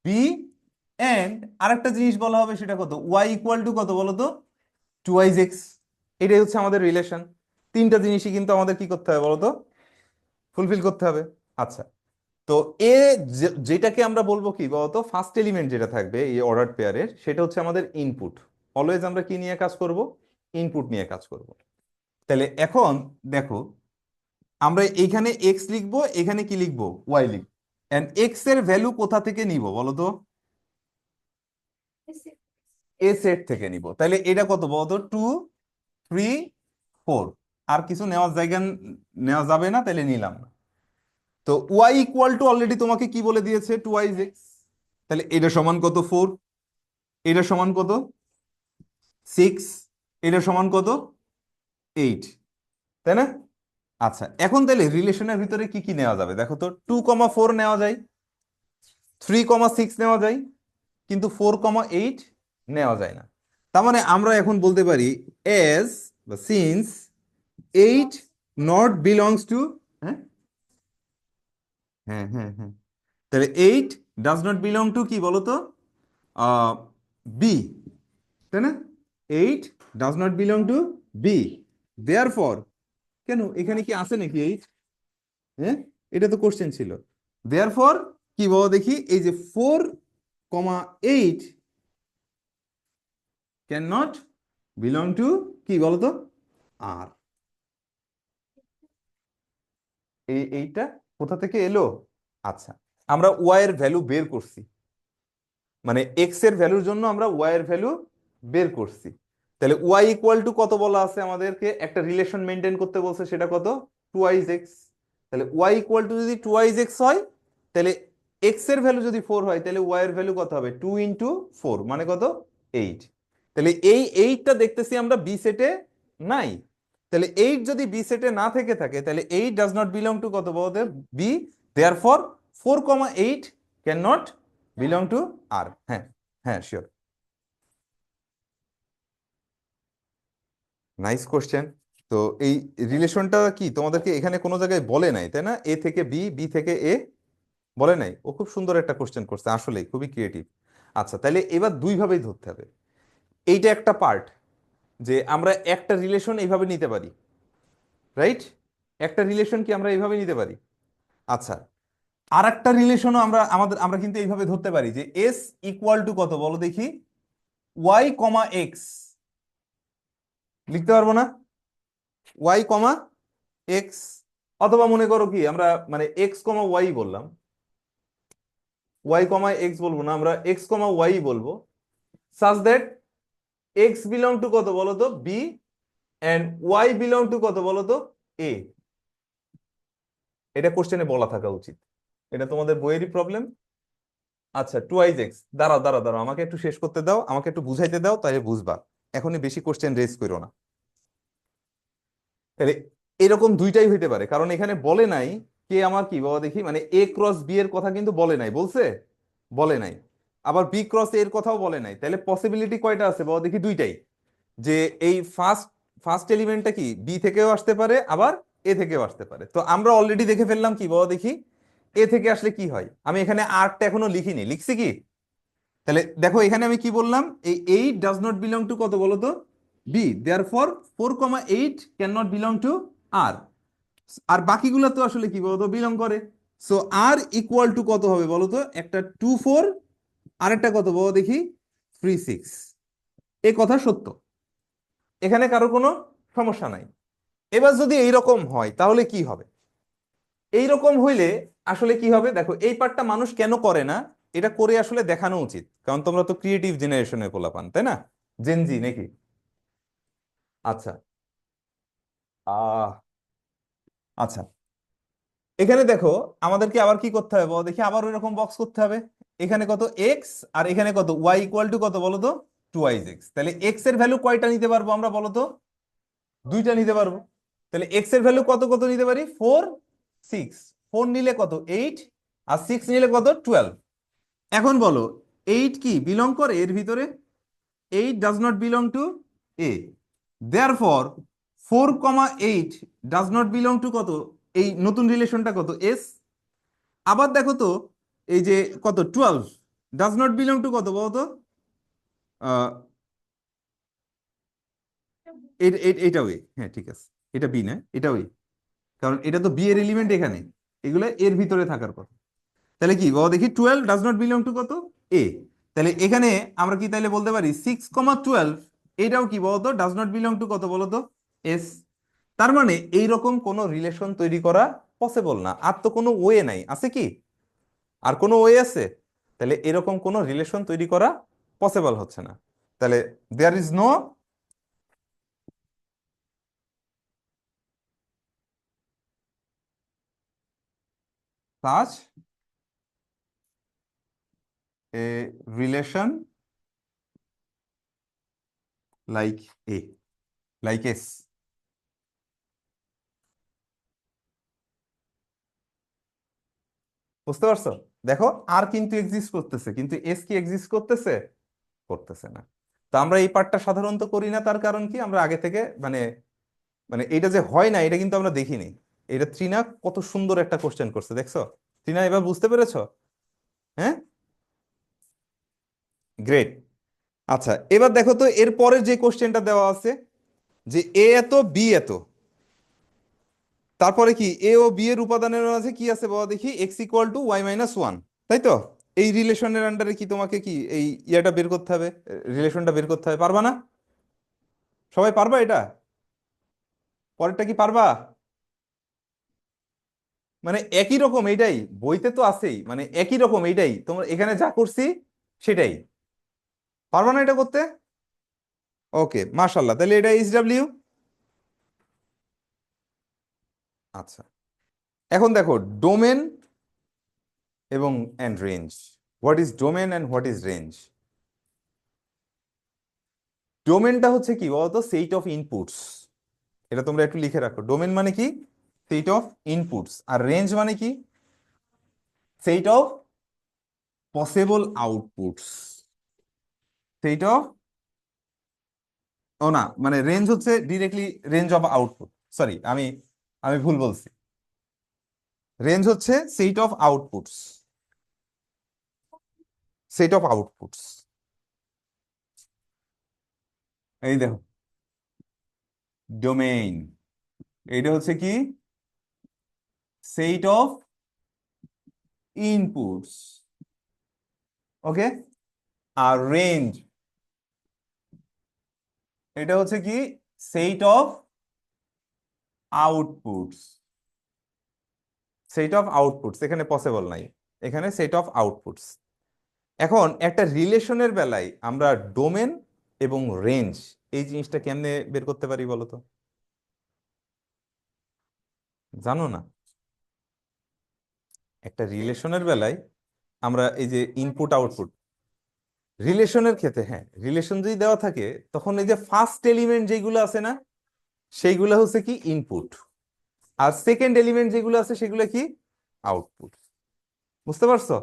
B, and আরেকটা জিনিস বলা হবে সেটা কত, ওয়াই ইকুয়াল টু কত বলো তো, 2x। এটাই হচ্ছে আমাদের রিলেশন। তিনটা জিনিসই কিন্তু আমাদের কি করতে হবে বলো তো, ফুলফিল করতে হবে। আচ্ছা, তো এ যেটাকে আমরা বলবো কি বলতো, ফার্স্ট এলিমেন্ট যেটা থাকবে এই অর্ডার পেয়ারের, সেটা হচ্ছে আমাদের ইনপুট। অলওয়েজ আমরা কি নিয়ে কাজ করব, ইনপুট নিয়ে কাজ করব। তাহলে এখন দেখো, আমরা এইখানে এক্স লিখবো, এখানে কি লিখবো, ওয়াই লিখবো। এন্ড এক্স এর ভ্যালু কোথা থেকে নিব বলো তো, এ সেট থেকে নিব। তাহলে এটা কত বলতো, 2, 3, 4। আর কিছু নেওয়ার জায়গা নেওয়া যাবে না, তাহলে নিলাম না। তো ওয়াই ইকুয়াল টু অলরেডি তোমাকে কি বলে দিয়েছে, 2x। তাহলে এটা সমান কত, 4। এটা সমান কত, 6। এটা সমান কত, 8। তাই না? আচ্ছা, এখন তাহলে রিলেশনের ভিতরে কি কি নেওয়া যাবে দেখো তো, 2,4 নেওয়া যায়, 3,6 নেওয়া যায়, কিন্তু 4,8 নেওয়া যায় না। তার মানে আমরা এখন বলতে পারি এজ বা সিন্স 8 নট বিলংস টু, হ্যাঁ হ্যাঁ হ্যাঁ হ্যাঁ, তাহলে 8 ডাজ নট বিলং টু কি বলতো, বি, তাই না? 8 does not belong to B, therefore, কেন এখানে কি আছে নাকি 8? হ্যাঁ, এটা তো কোশ্চেন ছিল। দেয়ার ফর কি বলো দেখি, এই যে 4,8 ক্যান নট বিলং টু কি বলতো, আর এইটা কোথা থেকে এলো? আচ্ছা, আমরা ওয়াই এর ভ্যালু বের করছি, মানে এক্স এর ভ্যালুর জন্য আমরা ওয়াই এর ভ্যালু বের করছি। তাহলে ওয়াই ইকুয়াল টু কত বলা আছে আমাদেরকে, একটা রিলেশন মেনটেন করতে বলছে, সেটা কত, 2x। তাহলে ওয়াই ইকুয়াল টু যদি 2x হয়, তাহলে এক্স এর ভ্যালু যদি 4 হয়, তাহলে ওয়াই এর ভ্যালু কত হবে, 2 × 4 মানে কত, 8। তাহলে এই 8টা দেখতেছি আমরা বি সেটে নাই। তাহলে 8 যদি বি সেটে না থেকে থাকে, তাহলে 8 ডাজ নট বিলং টু কত বলতে, B. Therefore 4,8 can not belong to R. হ্যাঁ, হ্যাঁ শিওর। Nice question. তো এই রিলেশনটা কি তোমাদেরকে এখানে কোনো জায়গায় বলে নাই তাই না, এ থেকে বি, বি থেকে এ, বলে নাই? ও খুব সুন্দর একটা কোশ্চেন করছে, আসলে খুবই ক্রিয়েটিভ। আচ্ছা, তাহলে এবার দুই ভাবেই ধরতে হবে। এইটা একটা পার্ট, যে আমরা একটা রিলেশন এইভাবে নিতে পারি, রাইট? একটা রিলেশন কি আমরা এইভাবে নিতে পারি। আচ্ছা, আর একটা রিলেশনও আমরা কিন্তু এইভাবে ধরতে পারি, যে এস ইকুয়াল টু কত বলো দেখি, ওয়াই কমা এক্স। লিখতে পারবো না, ওয়াই কমা এক্স। অথবা মনে করো কি আমরা মানে এক্স কমা ওয়াই বললাম, ওয়াই কমা এক্স বলবো না, আমরা এক্স কমা ওয়াই বলবো, সাজ দ্যাট এক্স বিলং টু কত বলো তো, B, and y belong to কত বলো তো, এ। এটা কোশ্চেনে বলা থাকা উচিত, এটা তোমাদের বইয়েরই প্রবলেম। আচ্ছা, 2x, দাঁড়াও দাঁড়াও দাঁড়াও, আমাকে একটু শেষ করতে দাও, আমাকে একটু বুঝাইতে দাও, তাহলে বুঝবা। এখনই বেশি কোশ্চেন রেজ করো না। তাহলে এরকম দুইটাই হইতে পারে, কারণ এখানে বলে নাই কে আমার কি বাবা দেখি, মানে এ ক্রস বি এর কথা কিন্তু বলে নাই, বলছে? বলে নাই। আবার বি ক্রস এর কথাও বলে নাই। তাহলে পসিবিলিটি কয়টা আছে বাবা দেখি, দুইটাই। যে এই ফার্স্ট ফার্স্ট এলিমেন্টটা কি বি থেকেও আসতে পারে, আবার এ থেকেও আসতে পারে। তো আমরা অলরেডি দেখে ফেললাম কি, বলো দেখি এ থেকে আসলে কি হয়। আমি এখানে আরটা এখনো লিখিনি, লিখছি কি? তাহলে দেখো এখানে আমি কি বললাম, এই 8 ডাজ নট বিলং টু কত বলো তো, B, therefore 4,8 can not belong to R. আর বাকিগুলো তো আসলে কি বলতো বিলং করে। সো আর ইকুয়াল টু কত হবে বলো তো, একটা 2 4, আরেকটা কত বলো দেখি 3 6। এ কথা সত্য, এখানে কারো কোনো সমস্যা নাই। এবার যদি এইরকম হয় তাহলে কি হবে? এইরকম হইলে আসলে কি হবে দেখো, এই পার্টটা মানুষ কেন করে না, এটা করে আসলে দেখানো উচিত, কারণ তোমরা তো ক্রিয়েটিভ জেনারেশনের পোলাপান, তাই না? জেনজি নাকি? আচ্ছা। আহ আচ্ছা, এখানে দেখো আমাদেরকে আবার কি করতে হবে বলো দেখি, আবার ওইরকম বক্স করতে হবে। এখানে কত এক্স, আর এখানে কত ওয়াই ইকুয়াল টু কত বলো তো, 2x। তাহলে এক্স এর ভ্যালু কয়টা নিতে পারবো আমরা বলো তো? দুইটা নিতে পারবো। তাহলে এক্স এর ভ্যালু কত কত নিতে পারি, 4 6। 4 নিলে কত 8, আর 6 নিলে কত 12। এখন বলো 8 কি বিলং করে এর ভিতরে? 8 does not belong two A, therefore 4,8 does not belong to কত, এই নতুন রিলেশনটা কত এস। আবার দেখো তো, এই যে কত 12 ডাজ নট বিলং টু কত বলতো, আহ এটা ওয়ে, হ্যাঁ ঠিক আছে, এটা বি না, এটা ওয়ে, কারণ এটা তো বি এর এলিমেন্ট এখানে, এগুলো এর ভিতরে থাকার কথা। তাহলে কি বলো দেখি 12 ডাজ নট বিলং টু কত এ। তাহলে এখানে আমরা কি তাইলে বলতে পারি 6,12, এটাও কি বলতো ডাজ নট বিলং টু কত বলতো এস। তার মানে এইরকম কোনো রিলেশন তৈরি করা পসিবল না, আর তো কোনো ওয়ে নাই, আছে কি? আর কোনো ওয়ে আছে? তাহলে এরকম কোনো রিলেশন তৈরি করা পসিবল হচ্ছে না। তাহলে there is no such a relation like A, like S. বুঝতে পারছো? দেখো আর কিন্তু এক্সিস্ট করতেছে, কিন্তু এস কি এক্সিস্ট করতেছে? করতেছে না। তো আমরা এই পার্টটা সাধারণত করি না, তার কারণ কি, আমরা আগে থেকে মানে মানে এটা যে হয় না এটা কিন্তু আমরা দেখিনি। এটা ত্রিনা কত সুন্দর একটা কোশ্চেন করছে, দেখছো? ত্রিনা এবার বুঝতে পেরেছো? হ্যাঁ, গ্রেট। আচ্ছা, এবার দেখো তো এর পরের যে কোশ্চেনটা দেওয়া আছে, যে এ এত বি এত, তারপরে কি এ ও বি এর উপাদানের মাঝে কি আছে বলো দেখি, x equal to y minus one, তাই তো? এই রিলেশনের আন্ডারে কি তোমাকে কি এই ইয়াটা বের করতে হবে, রিলেশনটা বের করতে হবে, পারবা না? সবাই পারবা এটা? পরেরটা কি পারবা? মানে একই রকম এইটাই, বইতে তো আছেই, মানে একই রকম এইটাই, তোমরা এখানে যা করছি সেটাই। পারবা না এটা করতে? ওকে, মাশাল্লাহ, তাহলে এটা এইচ ডাব্লিউ। আচ্ছা, এখন দেখো ডোমেন এবং and range. What is domain and what is range? ডোমেনটা হচ্ছে কি বলতো, সেট অফ ইনপুটস। এটা তোমরা একটু লিখে রাখো, ডোমেন মানে কি সেট অফ ইনপুটস, আর রেঞ্জ মানে কি set of possible outputs. Set of, ও না, মানে রেঞ্জ হচ্ছে directly range of output, sorry আমি আমি ভুল বলছি। রেঞ্জ হচ্ছে set of outputs, set of outputs. এই দেখো ডোমেইন, এইটা হচ্ছে কি সেট অফ ইনপুটস, ওকে। আর রেঞ্জ এটা হচ্ছে কি set of outputs, set of outputs এখানে পসিবল নাই, এখানে সেট অফ আউটপুটস। এখন একটা রিলেশনের বেলায় আমরা ডোমেন এবং রেঞ্জ এই জিনিসটা কেমনে বের করতে পারি বলো তো? জানো না? একটা রিলেশনের বেলায় আমরা এই যে ইনপুট আউটপুট, রিলেশনের ক্ষেত্রে হ্যাঁ, রিলেশন যদি দেওয়া থাকে তখন এই যে ফার্স্ট এলিমেন্ট যেগুলো আছে না, সেইগুলো হচ্ছে কি ইনপুট, আর সেকেন্ড এলিমেন্ট যেগুলো আছে সেগুলো কি আউটপুট। বুঝতে পারছো?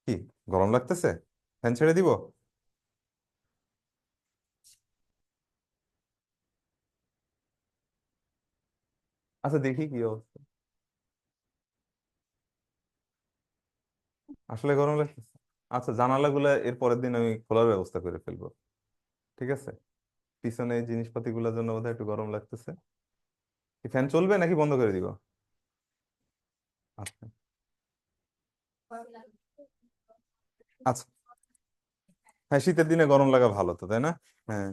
কি গরম লাগতেছে? ফ্যান ছেড়ে দিব? আচ্ছা দেখি কি অবস্থা। আসলে গরম লাগতেছে। আচ্ছা জানালাগুলো এর পরের দিন আমি খোলার ব্যবস্থা করে ফেলবো। ঠিক আছে। পিছনে এই জিনিসপাতি গুলোর জন্য বোধহয় একটু গরম লাগতেছে। কি ফ্যান চলবে নাকি বন্ধ করে দিব? আচ্ছা। আচ্ছা। হ্যাঁ শীতের দিনে গরম লাগা ভালো তো, তাই না? হ্যাঁ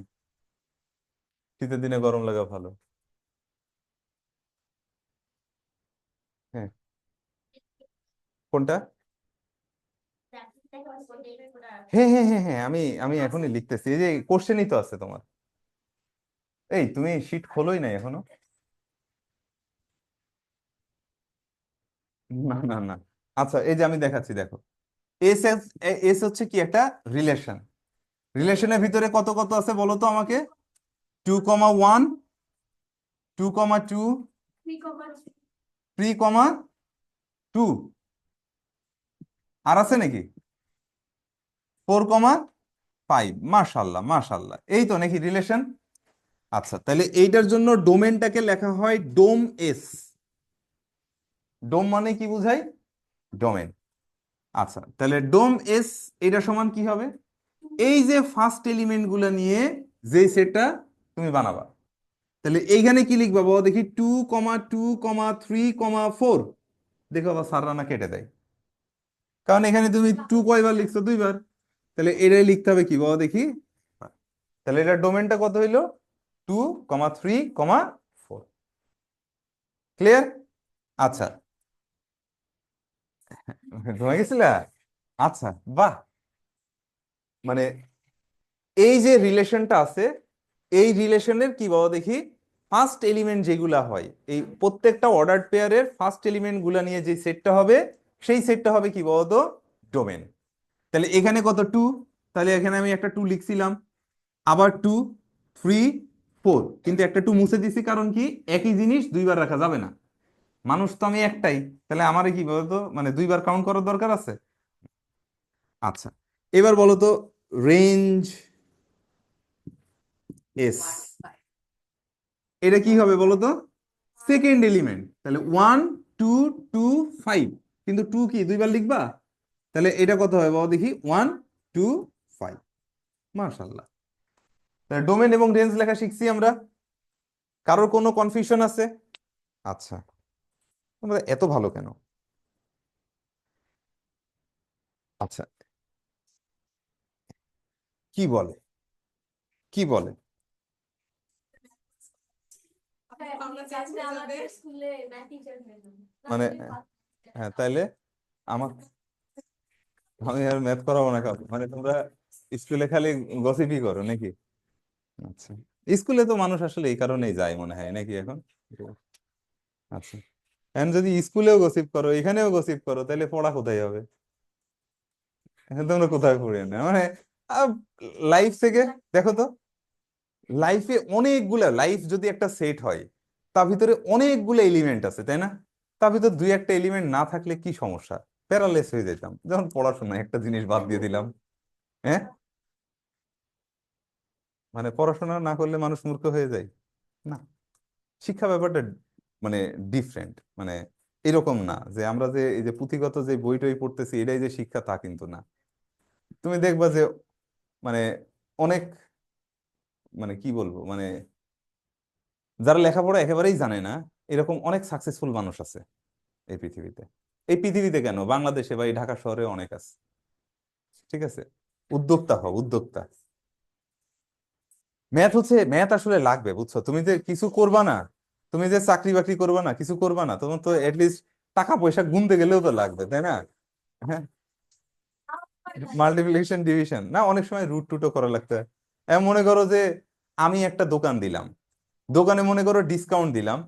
শীতের দিনে গরম লাগা ভালো। হ্যাঁ। কোনটা? হ্যাঁ হ্যাঁ হ্যাঁ হ্যাঁ, আমি আমি এখনই লিখতেছি, এই যে কোশ্চেনই তো আছে তোমার। এই তুমি শীট খোলোই নাই এখনো? না না না। আচ্ছা এই যে আমি দেখাচ্ছি দেখো। এস এস, এস হচ্ছে কি একটা রিলেশন। রিলেশনের ভিতরে কত কত আছে বলো তো আমাকে। 2,1, 2,2, 3,2, আর আছে নাকি? 4,5। মাশাল্লাহ মাশাল্লাহ, এই তো নাকি রিলেশন। আচ্ছা তাহলে এইটার জন্য ডোমেনটাকে লেখা হয় ডোম এস। ডোম মানে কি বুঝাই? ডোমেন। আচ্ছা তাহলে ডোম এস এটা সমান কি হবে? এই যে ফার্স্ট এলিমেন্ট গুলা নিয়ে যে সেটটা তুমি বানাবা, তাহলে এইখানে কি লিখবা বাবা দেখি? 2,2,3,4। দেখো আবার স্যার রানা কেটে দেয়, কারণ এখানে তুমি টু কয়বার লিখছো? দুইবার। তাহলে এটাই লিখতে হবে কি বাবা দেখি? তাহলে এটার ডোমেনটা কত হইলো? 2,3,4। ক্লিয়ার? আচ্ছা। ঘুমাই গেছিলা? আচ্ছা। বাহ। মানে এই যে রিলেশনটা আছে, এই রিলেশনের কি বাবা দেখি ফার্স্ট এলিমেন্ট যেগুলা হয়, এই প্রত্যেকটা অর্ডার পেয়ারের ফার্স্ট এলিমেন্ট গুলা নিয়ে যে সেটটা হবে, সেই সেটটা হবে কি বলতো? ডোমেন। তাহলে এখানে কত? 2। তাহলে এখানে আমি একটা 2 লিখছিলাম, আবার 2, 3, 4, কিন্তু একটা 2 মুছে দিছি, কারণ কি একই জিনিস দুইবার রাখা যাবে না। মানুষ তো আমি একটাই, তাহলে আমারে কি বলতো মানে দুইবার কাউন্ট করার দরকার আছে? আচ্ছা এবার বলো তো, রেঞ্জ এস, এটা কি হবে বলো তো? সেকেন্ড এলিমেন্ট, তাহলে 1, 2, 2, 5, কিন্তু 2 কি দুইবার লিখবা? তাহলে এটা কত হবে বাবা দেখি? 1, 2, 5। মার্শাল্লাহ। তাহলে ডোমেন এবং রেঞ্জ লেখা শিখছি আমরা। কারোর কোনো কনফিউশন আছে? আচ্ছা। তোমরা এত ভালো কেন? আচ্ছা। কি বলে? কি বলে? মানে হ্যাঁ তাইলে আমার, আমি আর ম্যাথ করাবো না কাউকে, মানে তোমরা স্কুলে খালি গসিপই করো নাকি? আচ্ছা। স্কুলে তো মানুষ আসলে এই কারণেই যায় মনে হয় নাকি এখন? আচ্ছা। এখন যদি স্কুলেও গসিপ করো এখানেও গসিপ করো তাহলে পড়া কোথায় হবে? এখন তোমরা কোথায় পড়ে না মানে লাইফ থেকে দেখো তো, লাইফে অনেকগুলা, লাইফ যদি একটা সেট হয় তার ভিতরে অনেকগুলো এলিমেন্ট আছে তাই না? তার ভিতর দুই একটা এলিমেন্ট না থাকলে কি সমস্যা? প্যারালাইস হয়ে যেতাম, যেমন পড়াশোনা একটা জিনিস বাদ দিয়ে দিলাম। হ্যাঁ মানে পড়াশোনা না করলে মানুষ মূর্খ হয়ে যায় না। শিক্ষা ব্যাপারটা মানে ডিফারেন্ট, মানে এরকম না যে আমরা যে এই যে পুঁথিগত যে বই টই পড়তেছি এটাই যে শিক্ষা, তা কিন্তু না। তুমি দেখবা যে মানে অনেক, মানে কি বলবো মানে যারা লেখাপড়া একেবারেই জানে না, এরকম অনেক সাকসেসফুল মানুষ আছে এই পৃথিবীতে। এই পৃথিবীতে কেন, বাংলাদেশে বা এই ঢাকা শহরে অনেক আছে। ঠিক আছে। উদ্যোক্তা হও, উদ্যোক্তা। ম্যাথ হচ্ছে, ম্যাথ আসলে লাগবে বুঝছো, তুমি যে কিছু করবা না, তুমি যে চাকরি বাকরি করবা না, কিছু করবা না, তোমার তো এটলিস্ট টাকা পয়সা গুনতে গেলেও তো লাগবে তাই না? হ্যাঁ। মাল্টিপ্লিকেশন ডিভিশন না, অনেক সময় রুট টুটও করা লাগতে হয়। এমন মনে করো যে আমি একটা দোকান দিলাম, দোকানে মনে করো ডিসকাউন্ট দিলাম,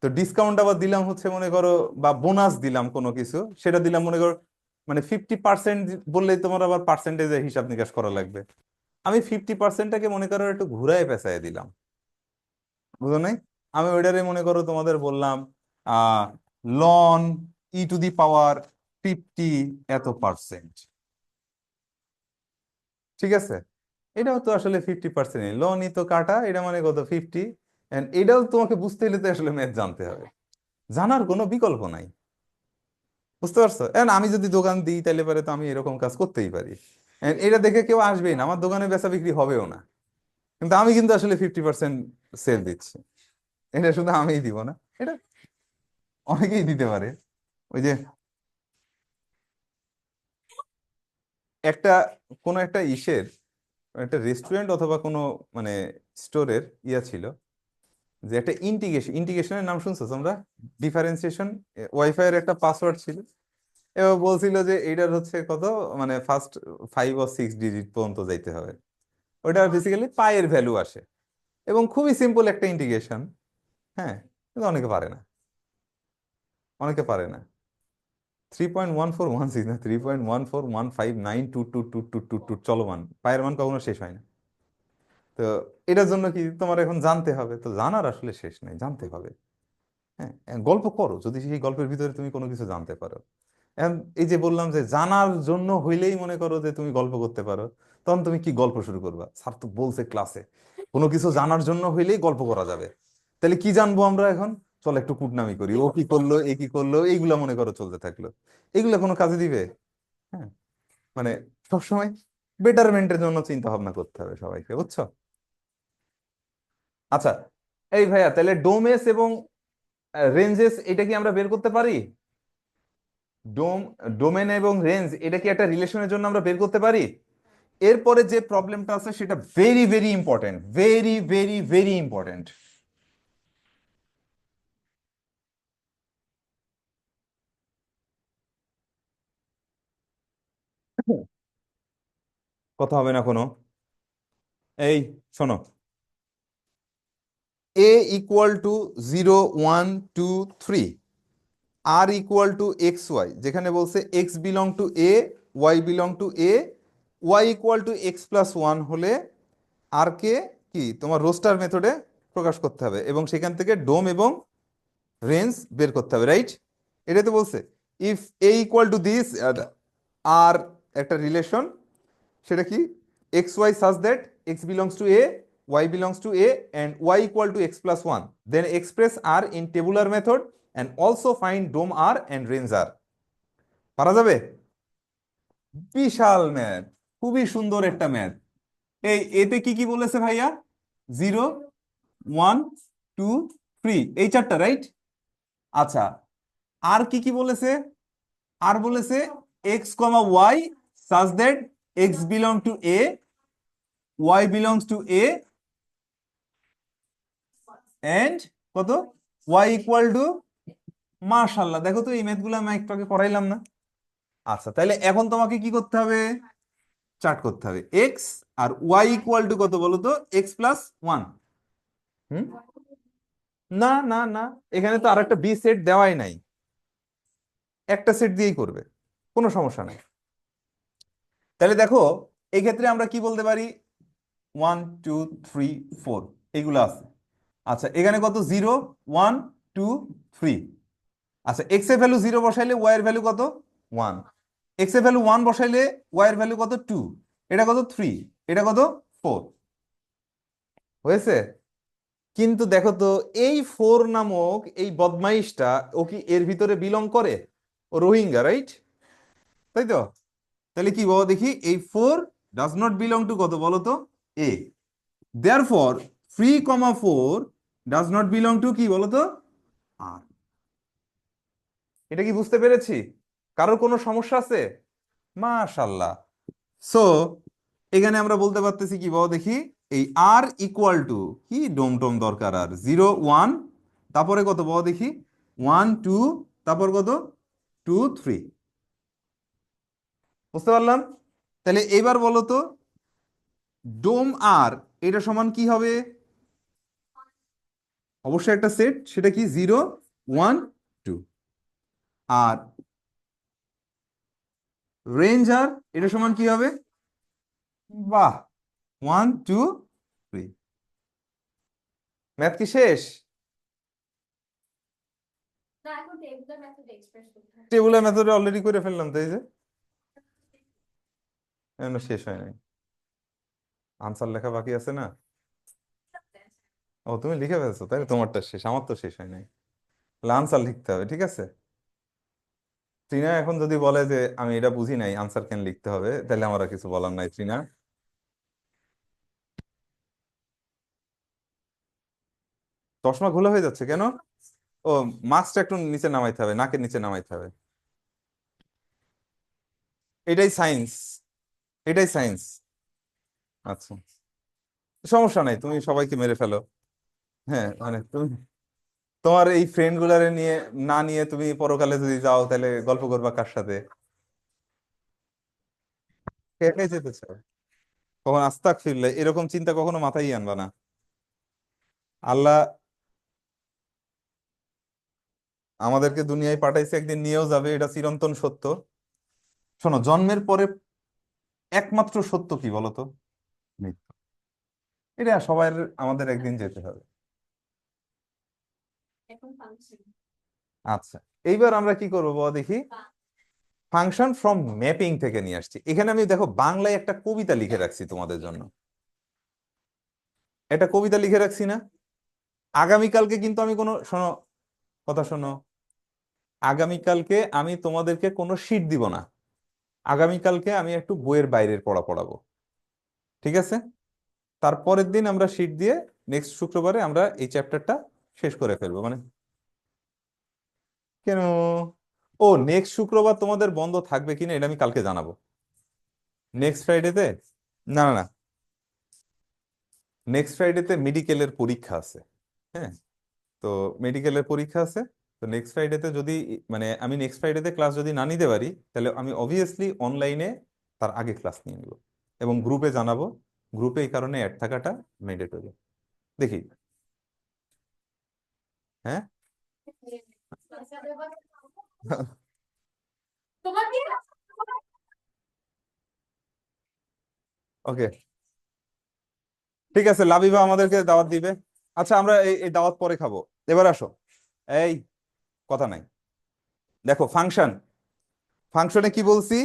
তো ডিসকাউন্ট আবার দিলাম হচ্ছে মনে করো, বা বোনাস দিলাম কোনো কিছু, সেটা দিলাম মনে করো মানে 50% বললেই তোমার আবার পার্সেন্টেজের হিসাব নিকাশ করা লাগবে। আমি 50%টাকে মনে করো একটু ঘুরায় পেঁচায় দিলাম, বুঝো নাই? আমি ওইটারে মনে করো তোমাদের বললাম আহ লন e⁻50 এত পার্সেন্ট। ঠিক আছে। এটাও তো আসলে 50%, লনই তো কাটা, এটা মানে কত 50। এন্ড এটাও তোমাকে বুঝতে হলে তো আসলে ম্যাথ জানতে হবে। জানার কোনো বিকল্প নাই। বুঝতে পারছো? এখন আমি যদি দোকান দিই তাহলে পরে তো আমি এরকম কাজ করতেই পারি। এটা দেখে কেউ আসবেই না, আমার দোকানে বেচা বিক্রি হবেও না, কিন্তু আমি কিন্তু আসলে 50% সেল দিচ্ছি। এটা শুধু আমিই দিব না, এটা অনেকেই দিতে পারে। ওই যে একটা কোনো একটা ইসের, একটা রেস্টুরেন্ট অথবা কোনো মানে স্টোরের ইয়া ছিল, যে একটা ইন্টিগ্রেশনের নাম শুনছো তোমরা? ডিফারেন্সিয়েশন, ওয়াইফাই এর একটা পাসওয়ার্ড ছিল। এবার বলছিল যে এইটার হচ্ছে কত, মানে ফার্স্ট 5 or 6 ডিজিট পর্যন্ত যাইতে হবে। ওটা বেসিক্যালি পায়ের ভ্যালু আসে, এবং খুবই সিম্পল একটা ইন্টিগ্রেশন। হ্যাঁ, কিন্তু অনেকে পারে না, অনেকে পারে না। 3.1416 না, 3.1415922222 চলমান পায়ের মান কখনো শেষ হয় না। তো এটার জন্য কি তোমার এখন জানতে হবে? তো জানার আসলে শেষ নাই, জানতে হবে। হ্যাঁ, গল্প করো যদি সেই গল্পের ভিতরে তুমি কোনো কিছু জানতে পারো। এখন এই যে বললাম যে জানার জন্য হইলেই মনে করো যে তুমি গল্প করতে পারো, তখন তুমি কি গল্প শুরু করবা? স্যার তো বলছে ক্লাসে কোনো কিছু জানার জন্য হইলেই গল্প করা যাবে। তাহলে কি জানবো আমরা এখন? চল একটু কুটনামি করি, ও কি করলো, এ কি করলো, এইগুলা মনে করো চলতে থাকলো। এগুলা কোনো কাজে দিবে? হ্যাঁ, মানে সবসময় বেটারমেন্টের জন্য চিন্তা ভাবনা করতে হবে সবাইকে, বুঝছো? আচ্ছা, এই ভাইয়া তাহলে ডোমেস এবং রেঞ্জেস এটা কি আমরা বের করতে পারি? ডোম ডোমেন এবং রেঞ্জ এটা কি একটা রিলেশনের জন্য আমরা বের করতে পারি? এরপরে যে প্রবলেমটা আছে সেটা very very important, very very very important. কথা হবে না কোনো? এই শোনো, a = 0 1 2 3, r = xy, যেখানে বলছে x belong to a, y belong to a, y = x+1 হলে আর কে কি তোমার রোস্টার মেথডে প্রকাশ করতে হবে, এবং সেখান থেকে ডোম এবং রেঞ্জ বের করতে হবে, রাইট? এটাই তো বলছে। ইফ a = দিস, আর একটা রিলেশন, সেটা কি? X y such that x belongs to a, y belongs to a, and y = x+1, then express r in tabular method and also find dom r and range r। পারা যাবে? বিশাল math, খুবই সুন্দর একটা math. এই এতে কি কি বলেছে ভাইয়া? 0 1 2 3, এই চারটা, রাইট? আচ্ছা, আর কি কি বলেছে? আর বলেছে x, y such that x belong to a, y belongs to a, and কত, y = মাশাল্লাহ, দেখো তো এই ম্যাথ গুলো আমি একটু আগে করাইলাম না? আচ্ছা, তাহলে এখন তোমাকে কি করতে হবে? চার্ট করতে হবে এক্স আর y = কত বলো তো? x+1। হুম, না না না, এখানে তো আর একটা বি সেট দেওয়াই নাই, একটা সেট দিয়েই করবে, কোনো সমস্যা নাই। তাহলে দেখো, এই ক্ষেত্রে আমরা কি বলতে পারি? 1 2 3 4 এইগুলো আছে। আচ্ছা, এখানে কত? 0 1 2 3। আচ্ছা, এক্স এর ভ্যালু 0 বসাইলে ওয়াই এর ভ্যালু কত? 1। এক্স এর ভ্যালু 1 বসাইলে ওয়াই এর ভ্যালু কত? 2। এটা কত? 3। এটা কত? 4। হয়েছে? কিন্তু দেখো তো, এই 4 নামক এই বদমাইশটা, ও কি এর ভিতরে বিলং করে? ও রোহিঙ্গা, রাইট? তাই তো? তাহলে কি বলো দেখি, এই 4 ডাজ নট বিলং টু কত বলো তো? A. Therefore 3, 4 does not belong to কি বলো তো? আর। এটা কি বুঝতে পেরেছি? কারোর কোনো সমস্যা আছে? মাশাল্লাহ। সো এখানে আমরা বলতে পারতেছি কি বলো দেখি, এই আর ইকুয়াল টু কি, ডোম টোম দরকার, আর 0 1, তারপরে কত বলো দেখি? 1 2, তারপর কত? 2 3। বুঝতে পারলাম? তাহলে এইবার বলো তো, ডোম আর এটা সমান কি হবে? অবশ্যই একটা সেট, সেটা কি? 0 1 2। আর রেঞ্জ আর এটা সমান কি হবে? বাহ, 1 2 3। ম্যাথ কি শেষ? টেবিলের মেথডে অলরেডি করে ফেললাম, তাই যে এখনো শেষ হয় নাই, আনসার লেখা বাকি আছে না? ও, তুমি লিখে ফেলছো, তাই তোমারটা শেষ, আমার তো শেষ হয় নাই। আনসার লিখতে হবে, ঠিক আছে। ত্রিনা এখন যদি বলে যে আমি এটা বুঝি নাই, আনসার কেন লিখতে হবে, তাহলে আমার আর কিছু বলার নাই ত্রিনা। চশমা ঘোলা হয়ে যাচ্ছে কেন? ও, মাস্কটা একটু নিচে নামাইতে হবে, নাকের নিচে নামাইতে হবে। এটাই সায়েন্স, এটাই সায়েন্স। আচ্ছা, সমস্যা নাই, তুমি সবাইকে মেরে ফেলো। হ্যাঁ, মানে তুমি তোমার এই ফ্রেন্ড গুলারে নিয়ে, না নিয়ে তুমি পরকালে যদি যাও তাহলে গল্প করবা কার সাথে? একাই যেতে চাও? কখন আস্তাগফিরুল্লাহ, এরকম চিন্তা কখনো মাথায় আনবা না। আল্লাহ আমাদেরকে দুনিয়ায় পাঠাইছে, একদিন নিয়েও যাবে, এটা চিরন্তন সত্য। শোনো, জন্মের পরে একমাত্র সত্য কি বলতো? মৃত্যু। এটা সবাই, আমাদের একদিন যেতে হবে। আচ্ছা, এইবার আমরা কি করবো বলো দেখি। ফাংশন ফ্রম ম্যাপিং থেকে নিয়ে আসছি। এখানে আমি দেখো বাংলায় একটা কবিতা লিখে রাখছি তোমাদের জন্য, একটা কবিতা লিখে রাখছি না? আগামীকালকে কিন্তু আমি কোনো, শোনো, কথা শোনো, আগামীকালকে আমি তোমাদেরকে কোনো শিট দিব না। আগামীকালকে আমি একটু বইয়ের বাইরের পড়া পড়াবো, ঠিক আছে? তারপরের দিন আমরা শিট দিয়ে নেক্সট শুক্রবারে আমরা এই চ্যাপ্টারটা শেষ করে ফেলবো মানে। কেন? ও, নেক্সট শুক্রবার তোমাদের বন্ধ থাকবে কিনা এটা আমি কালকে জানাবো। নেক্সট ফ্রাইডেতে, না না না, নেক্সট ফ্রাইডেতে মেডিকেলের পরীক্ষা আছে। হ্যাঁ, তো মেডিকেলের পরীক্ষা আছে। তো নেক্সট ফ্রাইডেতে যদি, মানে আমি নেক্সট ফ্রাইডেতে ক্লাস যদি না নিতে পারি, তাহলে আমি অবভিয়াসলি অনলাইনে তার আগে ক্লাস নিয়ে নিব এবং গ্রুপে জানাবো। গ্রুপে এই কারণে অ্যাড থাকাটা ম্যান্ডেটরি। দেখি। হ্যাঁ। ওকে, ঠিক আছে, লাবিবা আমাদেরকে দাওয়াত দিবে। আচ্ছা, আমরা এই এই দাওয়াত পরে খাবো। এবার আসো, এই কথা নাই, দেখো ফাংশন, ফাংশনে কি বলছি?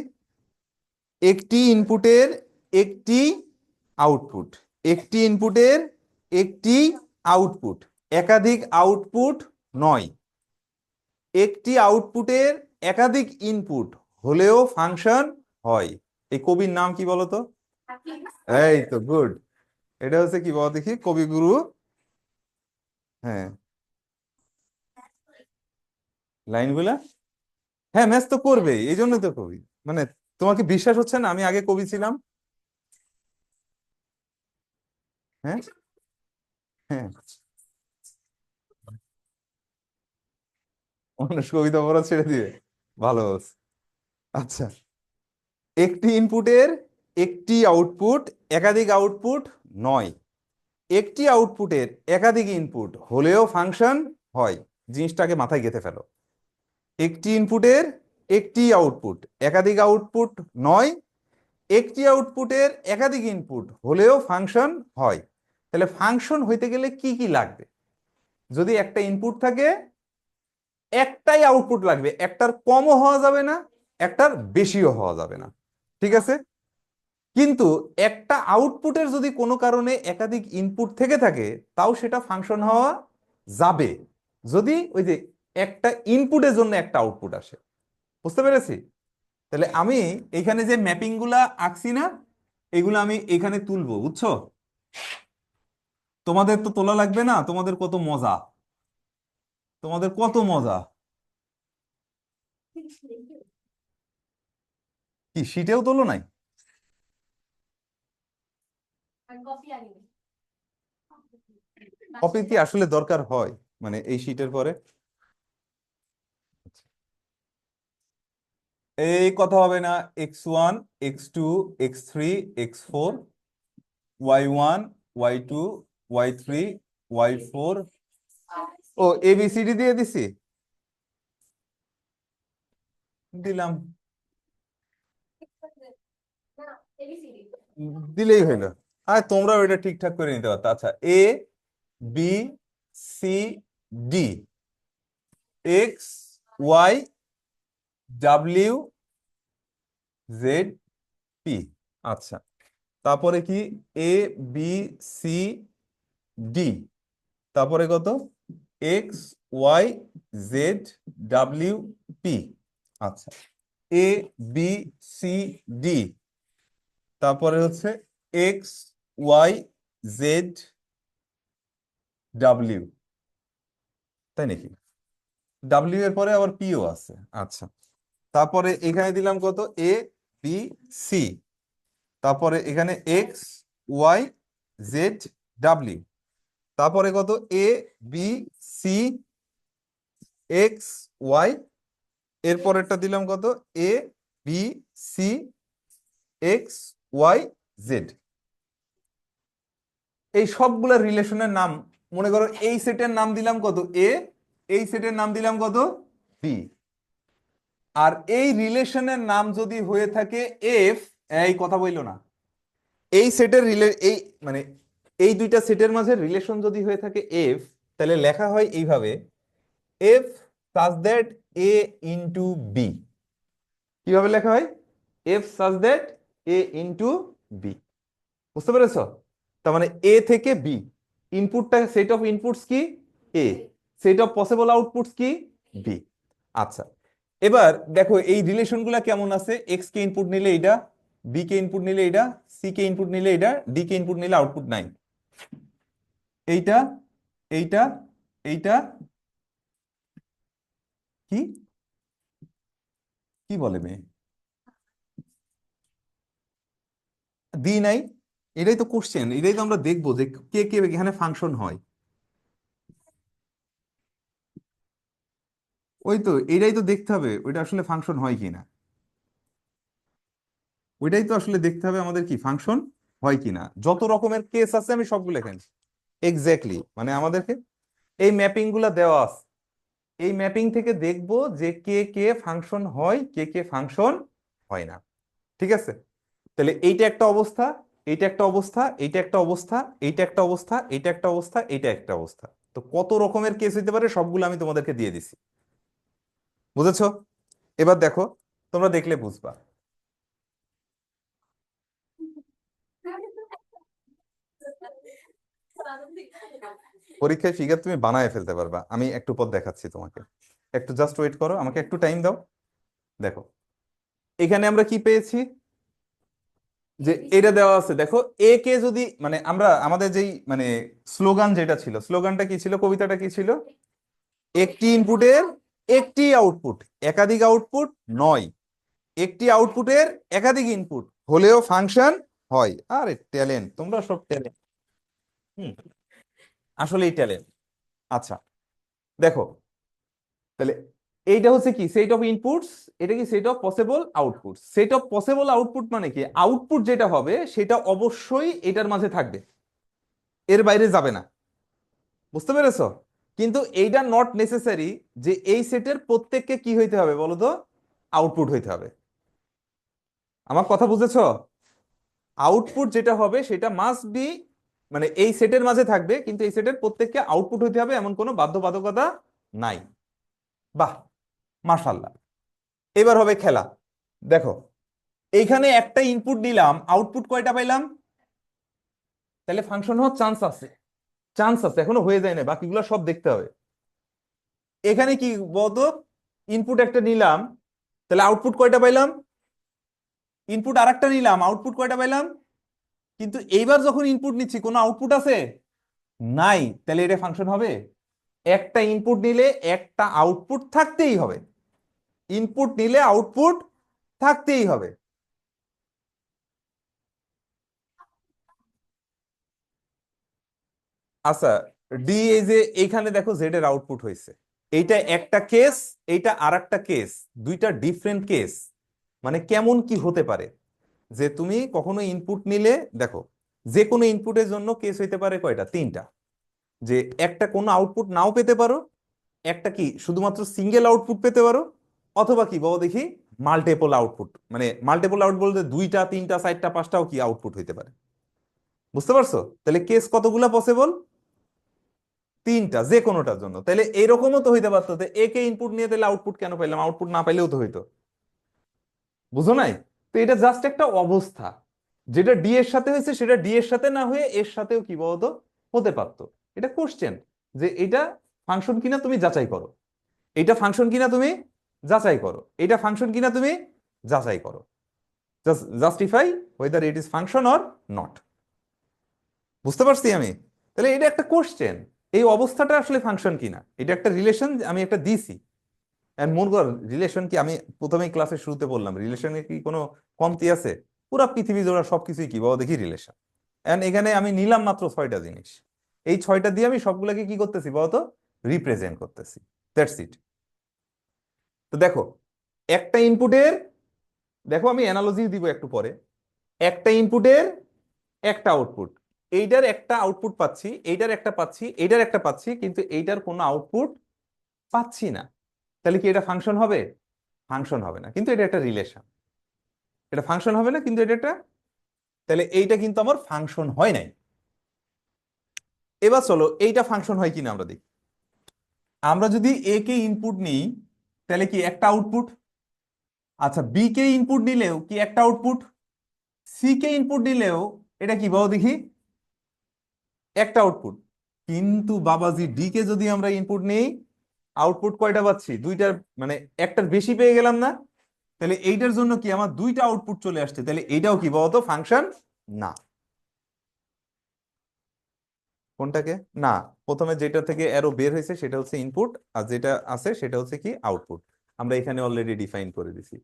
একটি ইনপুটের একটি আউটপুট, একটি ইনপুটের একটি আউটপুট, একাধিক আউটপুট নয়। একটি আউটপুটের একাধিক ইনপুট হলেও ফাংশন হয়। এই কবির নাম কি বলতো? এই তো গুড। এটা হচ্ছে কি বল দেখি, কবিগুরু। হ্যাঁ, লাইনগুলা, হ্যাঁ ম্যাচ তো করবেই, এই জন্যই তো কবি। মানে তোমাকে বিশ্বাস হচ্ছে না আমি আগে কবি ছিলাম? হ্যাঁ, হ্যাঁ, মানুষ কবিতা পড়া ছেড়ে দিবে? ভালো বলছে। আচ্ছা, একটি ইনপুটের একটি আউটপুট, একাধিক আউটপুট নয়। একটি আউটপুটের একাধিক ইনপুট হলেও ফাংশন হয়। জিনিসটাকে মাথায় গেঁথে ফেলো। একটি ইনপুটের একটি আউটপুট, একাধিক আউটপুট নয়। একটি আউটপুটের একাধিক ইনপুট হলেও ফাংশন হয়। তাহলে ফাংশন হইতে গেলে কি কি লাগবে? যদি একটা ইনপুট থাকে, একটাই আউটপুট লাগবে, একটার কমও হওয়া যাবে না, একটার বেশিও হওয়া যাবে না, ঠিক আছে? কিন্তু একটা আউটপুটের যদি কোনো কারণে একাধিক ইনপুট থেকে থাকে, তাও সেটা ফাংশন হওয়া যাবে, যদি ওই যে একটা ইনপুটের জন্য একটা আউটপুট আসে। বুঝতে পেরেছি? তাহলে আমি এখানে যে ম্যাপিং গুলা আঁকছি না, এগুলো আমি এখানে তুলবো, বুঝছো? তোমাদের তো তোলা লাগবে না, তোমাদের কত মজা, তোমাদের কত মজা। কি শীটেও তোলো নাই? কপি কি আসলে দরকার হয় মানে এই শীটের পরে? এই কথা হবে না। x1, x2, x3, x4, y1, y2, y3, y4। ও, এবিসিডি দিয়ে দিছি, দিলাম, দিলেই হইলো। আর তোমরা ওইটা ঠিকঠাক করে নিতে পারতো। আচ্ছা, A, B, C, D, X, Y, W, Z, P. আচ্ছা, তারপরে কি? এ, বি, সি, ডি, তারপরে কত? X Y Z W P. আচ্ছা, এ বি সি ডি, তারপরে হচ্ছে এক্স ওয়াই জেড ডাব্লিউ, তাই নাকি? ডাব্লিউ এর পরে আবার পিও আছে। আচ্ছা, তারপরে এখানে দিলাম কত, এ বি সি, তারপরে এখানে এক্স ওয়াই জেড ডাব্লিউ, তারপরে কত, A B C X Y, এর পরেরটা দিলাম কত, A B C X Y Z. এই সবগুলা রিলেশনের নাম, মনে করো এই সেটের নাম দিলাম কত, এ, এই সেটের নাম দিলাম কত, বি। আর এই রিলেশনের নাম যদি হয়ে থাকে এফ, এই কথা বললো না, এই সেটের এই মানে এই দুইটা সেটের মাঝে রিলেশন যদি হয়ে থাকে এফ, তাহলে লেখা হয় এইভাবে, F such that A into B. কিভাবে লেখা হয়? F such that A into B. বুঝতে পেরেছো? তার মানে এ থেকে বি, ইনপুটটা, সেট অফ ইনপুটস কি, A, set of possible outputs কি, বি। আচ্ছা, এবার দেখো এই রিলেশনগুলো কেমন আছে, এক্স কে ইনপুট নিলে এইটা, বি কে ইনপুট নিলে এইটা, সি কে ইনপুট নিলে এইটা, ডি কে ইনপুট নিলে আউটপুট নাই। এইটা, এইটা, এইটা, কি কি বলে মেয়ে, দি নাই। এটাই তো কোশ্চেন, এটাই তো আমরা দেখবো যে কে কে এখানে ফাংশন হয়। ওই তো এটাই তো দেখতে হবে, ওইটা আসলে ফাংশন হয় কিনা, ওইটাই তো আসলে দেখতে হবে আমাদের, কি ফাংশন হয় কিনা। যত রকমের কেস আছে আমি সবগুলো এখানে এক্স্যাক্টলি, মানে আমাদেরকে এই ম্যাপিং গুলা দেওয়া আছে, এই ম্যাপিং থেকে দেখবো যে কে কে ফাংশন হয়, কে কে ফাংশন হয় না। ঠিক আছে, তাহলে এইটা একটা অবস্থা, এইটা একটা অবস্থা, এইটা একটা অবস্থা, এইটা একটা অবস্থা, এইটা একটা অবস্থা, এইটা একটা অবস্থা। তো কত রকমের কেস হইতে পারে সবগুলো আমি তোমাদেরকে দিয়ে দিছি। বুঝেছো? এবার দেখো, তোমরা দেখলে বুঝবা। পরীক্ষায় ফিগার তুমি বানায় ফেলতে পারবা, আমি একটু পর দেখাচ্ছি তোমাকে। একটু জাস্ট ওয়েট করো, আমাকে একটু টাইম দাও। দেখো এখানে আমরা কি পেয়েছি, যে এটা দেওয়া আছে, দেখো এ কে যদি, মানে আমরা আমাদের যেই মানে স্লোগান যেটা ছিল, স্লোগানটা কি ছিল, কবিতাটা কি ছিল, একটি ইনপুটের একটি আউটপুট, একাধিক আউটপুট নয়, একটি আউটপুটের একাধিক ইনপুট হলেও ফাংশন হয়। আরে ট্যালেন্ট, তোমরা সব ট্যালেন্ট। হুম, আসলেই ট্যালেন্ট। আচ্ছা, দেখো তাহলে এইটা হচ্ছে কি, সেট অফ ইনপুটস, এটা কি set of possible output. Set of possible output মানে কি, আউটপুট যেটা হবে সেটা অবশ্যই এটার মাঝে থাকবে, এর বাইরে যাবে না। বুঝতে পেরেছো? কিন্তু এইটা নট নেসেসারি যে এই সেটের প্রত্যেককে কি হইতে হবে বলো তো, আউটপুট হইতে হবে। আমার কথা বুঝেছো? আউটপুট যেটা হবে সেটা মাস্ট বি, মানে এই সেটের মাঝে থাকবে, কিন্তু এই সেটের প্রত্যেককে আউটপুট হইতে হবে এমন কোনো বাধ্যবাধকতা নাই। বাহ, মাশাআল্লাহ। এবার হবে খেলা। দেখো এইখানে একটা ইনপুট দিলাম, আউটপুট কয়টা পাইলাম, তাহলে ফাংশন হওয়ার চান্স আছে, চান্স আছে, এখনো হয়ে যায় না, বাকিগুলো সব দেখতে হবে। এখানে কি বলতো, ইনপুট একটা নিলাম, তাহলে আউটপুট কয়টা পাইলাম, ইনপুট আরেকটা নিলাম, আউটপুট কয়টা পাইলাম। কিন্তু এইবার যখন ইনপুট নিচ্ছি কোনো আউটপুট আছে নাই, তাহলে এটা ফাংশন হবে? একটা ইনপুট নিলে একটা আউটপুট থাকতেই হবে, ইনপুট নিলে আউটপুট থাকতেই হবে। আচ্ছা, ডি, এই যে এইখানে দেখো জেড এর আউটপুট হয়েছে, এইটা একটা কেস, এইটা আর একটা কেস, দুইটা ডিফারেন্ট কেস। মানে কেমন কি হতে পারে, যে তুমি কখনো ইনপুট নিলে, দেখো যে কোনো ইনপুটের জন্য কেস হইতে পারে কয়টা, তিনটা। যে একটা কোনো আউটপুট নাও পেতে পারো, একটা কি শুধুমাত্র সিঙ্গেল আউটপুট পেতে পারো, অথবা কি বলো দেখি, মাল্টিপল আউটপুট, মানে মাল্টিপল আউটপুট বলতে দুইটা তিনটা চারটা পাঁচটাও কি আউটপুট হইতে পারে। বুঝতে পারছো? তাহলে কেস কতগুলা পসিবল, তিনটা, যে কোনোটার জন্য। তাহলে এরকমও তো হইতে পারতো, যে এ কে ইনপুট নিয়ে তাহলে আউটপুট কেন পাইলাম, আউটপুট না পাইলেও তো হইতো। বুঝো নাই? তো এটা জাস্ট একটা অবস্থা, যেটা ডি এর সাথে হয়েছে সেটা ডি এর সাথে না হয়ে এর সাথেও কি বলতো হতে পারতো। এটা কোশ্চেন, যে এটা ফাংশন কিনা তুমি যাচাই করো, এটা ফাংশন কিনা তুমি যাচাই করো, এটা ফাংশন কিনা তুমি যাচাই করো, just justify weather it is function or not. বুঝতে পারছি আমি? তাহলে এটা একটা কোশ্চেন, এই অবস্থাটা আসলে ফাংশন কিনা, এটা একটা রিলেশন আমি একটা দিছি। এন্ড মনে কর রিলেশন কি, আমি প্রথমেই ক্লাসের শুরুতে বললাম রিলেশনের কি কোনো কমতি আছে? পুরা পৃথিবী জোড়া সবকিছুই কি বাবা দেখি রিলেশন। এন্ড এখানে আমি নিলাম মাত্র 6টা জিনিস, এই 6টা দিয়ে আমি সবগুলোকে কি করতেছি বলতো, রিপ্রেজেন্ট করতেছি। That's it. তো দেখো একটা ইনপুটের, দেখো আমি অ্যানালজি দিব একটু পরে, একটা ইনপুটের একটা আউটপুট, এইটার একটা আউটপুট পাচ্ছি, এইটার একটা পাচ্ছি, এইটার একটা পাচ্ছি, কিন্তু এইটার কোনো আউটপুট পাচ্ছি না। তাহলে কি এটা ফাংশন হবে? ফাংশন হবে না, কিন্তু এটা একটা রিলেশন। এটা ফাংশন হবে না, কিন্তু এটা একটা, তাহলে এইটা কিন্তু আমার ফাংশন হয় নাই। এবার চলো এইটা ফাংশন হয় কিনা আমরা দেখি। আমরা যদি এ কে ইনপুট নিই তাহলে কি একটা আউটপুট, আচ্ছা বি কে ইনপুট নিলেও কি একটা আউটপুট, সি কে ইনপুট নিলেও এটা কি বলো দেখি একটা আউটপুট। কিন্তু বাবাজি ডি কে যদি আমরা ইনপুট নেই, আউটপুট কয়টা পাচ্ছি? দুইটার, মানে একটার বেশি পেয়ে গেলাম না? তাহলে এইটার জন্য কি আমার দুইটা আউটপুট চলে আসছে, তাহলে এইটাও কি বলতো ফাংশন না। কোনটাকে না, প্রথমে যেটা থেকে অ্যারো বের হয়েছে সেটা হচ্ছে ইনপুট, আর যেটা আছে সেটা হচ্ছে কি আউটপুট। আমরা এখানে অলরেডি ডিফাইন করে দিছি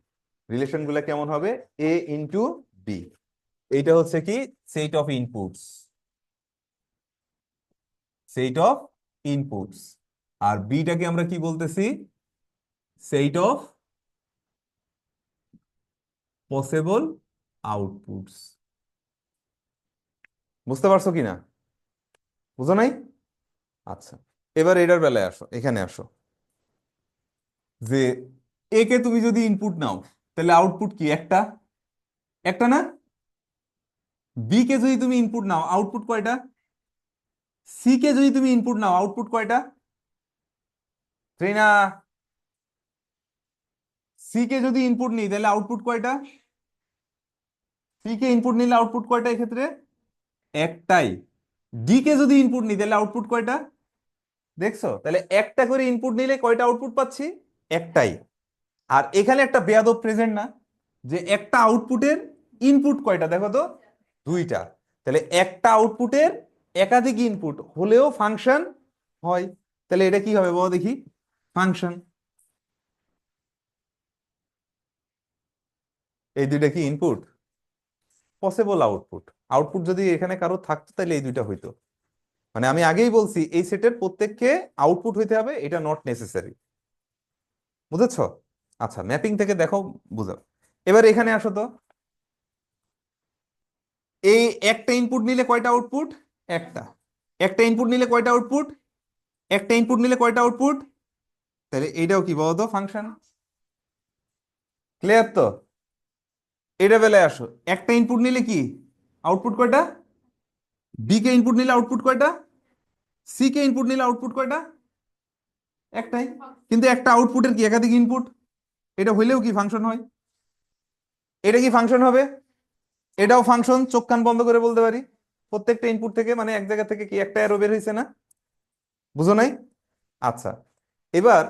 রিলেশন গুলা কেমন হবে, এ ইন্টু বি, এইটা হচ্ছে কি set of inputs, set of inputs. আর বিটাকে আমরা কি বলতেছি, সেট অফ পসিবল আউটপুটস। বুঝতে পারছো কিনা? বুঝো নাই? আচ্ছা, এবার এটার বেলায় আসো, এখানে আসো, যে এ কে তুমি যদি ইনপুট নাও তাহলে আউটপুট কি একটা, একটা না? বি কে যদি তুমি ইনপুট নাও আউটপুট কয়টা? সি কে যদি তুমি ইনপুট নাও আউটপুট কয়টা? ট্রেনা, সি কে যদি ইনপুট নিই তাহলে আউটপুট কয়টা? সি কে ইনপুট নিলে আউটপুট কয়টা এক্ষেত্রে? একটাই। ডি কে যদি ইনপুট নিই তাহলে আউটপুট কয়টা? দেখছো, তাহলে একটা করে ইনপুট নিলে কয়টা আউটপুট পাচ্ছি? একটাই। আর এখানে একটা বেয়াদব প্রেজেন্ট না, যে একটা আউটপুটের ইনপুট কয়টা দেখো তো, দুইটা। তাহলে একটা আউটপুটের একাধিক ইনপুট হলেও ফাংশন হয়। তাহলে এটা কি হবে বলো দেখি, ফাংশন। এই দুইটা কি ইনপুট? Possible output. আউটপুট যদি এখানে কারো থাকতো তাহলে এই দুইটা হইতো। মানে আমি আগেই বলছি এই সেটের প্রত্যেককে আউটপুট হইতে হবে, এটা নট নেসেসারি। বুঝেছো? আচ্ছা ম্যাপিং থেকে দেখো, বুঝো। এবার এখানে আসো তো, এই একটা ইনপুট নিলে কয়টা আউটপুট? একটা। একটা ইনপুট নিলে কয়টা আউটপুট? একটা ইনপুট নিলে কয়টা আউটপুট? তাহলে এইটাও কি বলতো ফাংশন। ক্লিয়ার তো? এটা বেলায় আসো, একটা ইনপুট নিলে কি আউটপুট কয়টা? বি কে ইনপুট নিলে আউটপুট কয়টা? সি কে ইনপুট নিলে আউটপুট কয়টা? একটাই। কিন্তু একটা আউটপুটের কি একাধিক ইনপুট? এটা হইলেও কি ফাংশন হয়? এটা কি ফাংশন হবে? এটাও ফাংশন, চোখ কান বন্ধ করে বলতে পারি। প্রত্যেকটা ইনপুট থেকে মানে এক জায়গা থেকে কি একটা অ্যারো বের হয়েছে না? বুঝো নাই? আচ্ছা, এবার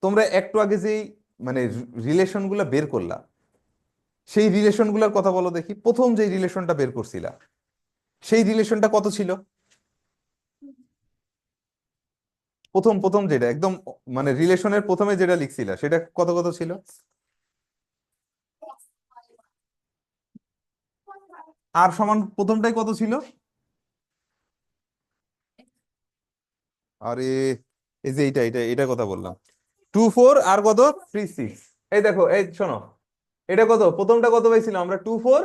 তোমরা একটু আগে যেই মানে রিলেশন গুলা বের করলা, সেই রিলেশন গুলার কথা বলো দেখি। প্রথম যে রিলেশনটা বের করছিলা সেই রিলেশনটা কত ছিল? প্রথম প্রথম যেটা একদম মানে রিলেশনের প্রথমে যেটা লিখছিলা সেটা কত কত ছিল? আর সমান প্রথমটাই কত ছিল? আরে এই যে এইটা এটা এটা কথা বললাম, 2 4 আর কত 3 6। এই দেখো এই শোনো, এটা কত, প্রথমটা কত পাইছিল আমরা? 2 4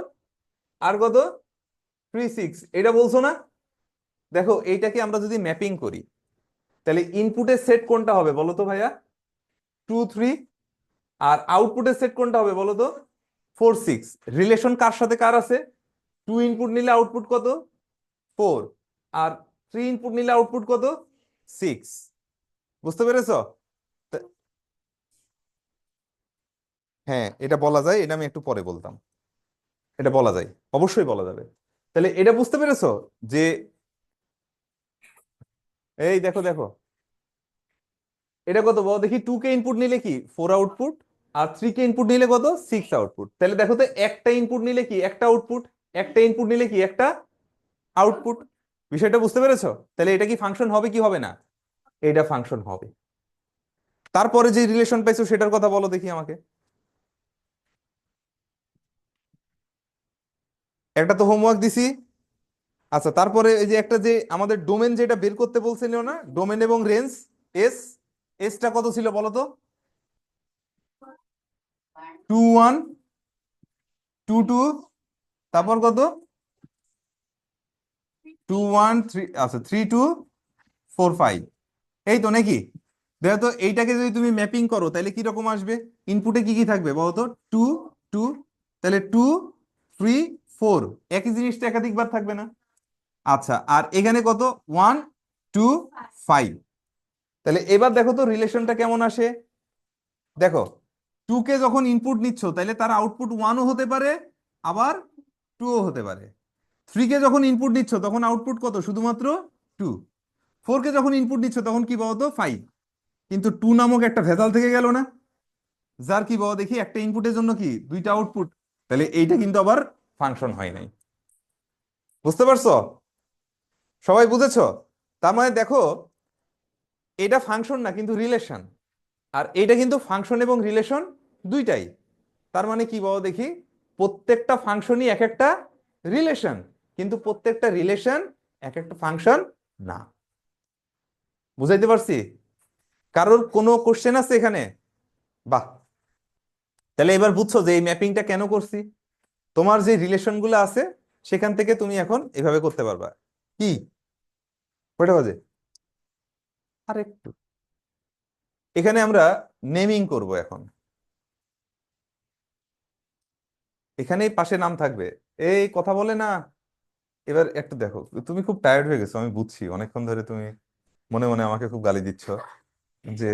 আর কত 3 6, এটা বলছো না? দেখো এইটাকে আমরা যদি ম্যাপিং করি তাহলে ইনপুটের সেট কোনটা হবে বলো তো ভাইয়া? 2 3। আর আউটপুটের সেট কোনটা হবে বলো তো? 4 6। রিলেশন কার সাথে কার আছে? টু ইনপুট নিলে আউটপুট কত? 4। আর 3 ইনপুট নিলে আউটপুট কত? 6। বুঝতে পেরেছো? তা- হ্যাঁ এটা বলা যায়, এটা আমি একটু পরে বলতাম। এটা বলা যায়, অবশ্যই বলা যাবে। তাহলে এটা বুঝতে পেরেছো যে, এই দেখো দেখো, এটা কত বলো দেখি, 2 কে ইনপুট নিলে কি 4 আউটপুট, আর 3 কে ইনপুট নিলে কত 6 আউটপুট। তাহলে দেখো তো একটা ইনপুট নিলে কি একটা আউটপুট, একটা ইনপুট নিলে কি একটা আউটপুট। বিষয়টা বুঝতে পেরেছো? তাহলে এটা কি ফাংশন হবে কি হবে না? এটা ফাংশন হবে। তারপরে যে রিলেশন পাইছো সেটার কথা বলো দেখি আমাকে। একটা তো হোমওয়ার্ক দিছি। আচ্ছা, তারপরে এই যে একটা যে আমাদের ডোমেন যেটা বের করতে বলছিল না, ডোমেন এবং রেঞ্জ, এস, এসটা কত ছিল বলো তো? 2 1 2 2, তারপর কত 2 1 3, আচ্ছা 3 2 4 5, এই তো নাকি? দেখো তো এইটাকে যদি তুমি ম্যাপিং করো তাহলে কি রকম আসবে? ইনপুটে কি কি থাকবে বলো তো? 2 2, তাহলে 2 3 4, একই জিনিসটা একাধিকবার থাকবে না? আচ্ছা, আর এখানে কত 1 2 5। তাহলে এবার দেখো তো রিলেশনটা কেমন আসে। দেখো, 2 কে যখন ইনপুট নিচ্ছ তাহলে তার আউটপুট 1ও হতে পারে, আবার 2ও হতে পারে। 3 কে যখন ইনপুট নিচ্ছ তখন আউটপুট কত? শুধুমাত্র 2। 4 কে যখন ইনপুট নিচ্ছ তখন কি বলতো 5। কিন্তু 2 নামক একটা ভেজাল থেকে গেল না, যার কি বলো দেখি একটা ইনপুটের জন্য কি দুইটা আউটপুট। তাহলে এইটা কিন্তু আবার ফাংশন হয় নাই। বুঝতে পারছো? সবাই বুঝেছো? তার মানে দেখো, এটা ফাংশন না কিন্তু রিলেশন, আর এটা কিন্তু ফাংশন এবং রিলেশন দুইটাই। তার মানে কি বলো দেখি, প্রত্যেকটা ফাংশনই এক একটা রিলেশন, কিন্তু প্রত্যেকটা রিলেশন এক একটা ফাংশন না। বুঝাইতে পারছি? কারোর কোনো কোশ্চেন আছে এখানে? বাহ, তাহলে এবার বুঝছো যে এই ম্যাপিংটা কেন করছি। তোমার যে রিলেশন গুলো আছে সেখান থেকে তুমি এখন এভাবে করতে পারবা। কি, কয়টা বাজে? আর একটু, এখানে আমরা নেমিং করব এখন। এখানেই পাশে নাম থাকবে, এই কথা বলে না। এবার একটু দেখো, তুমি খুব টায়ার্ড হয়ে গেছো আমি বুঝছি, অনেকক্ষণ ধরে তুমি মনে মনে আমাকে খুব গালি দিচ্ছ যে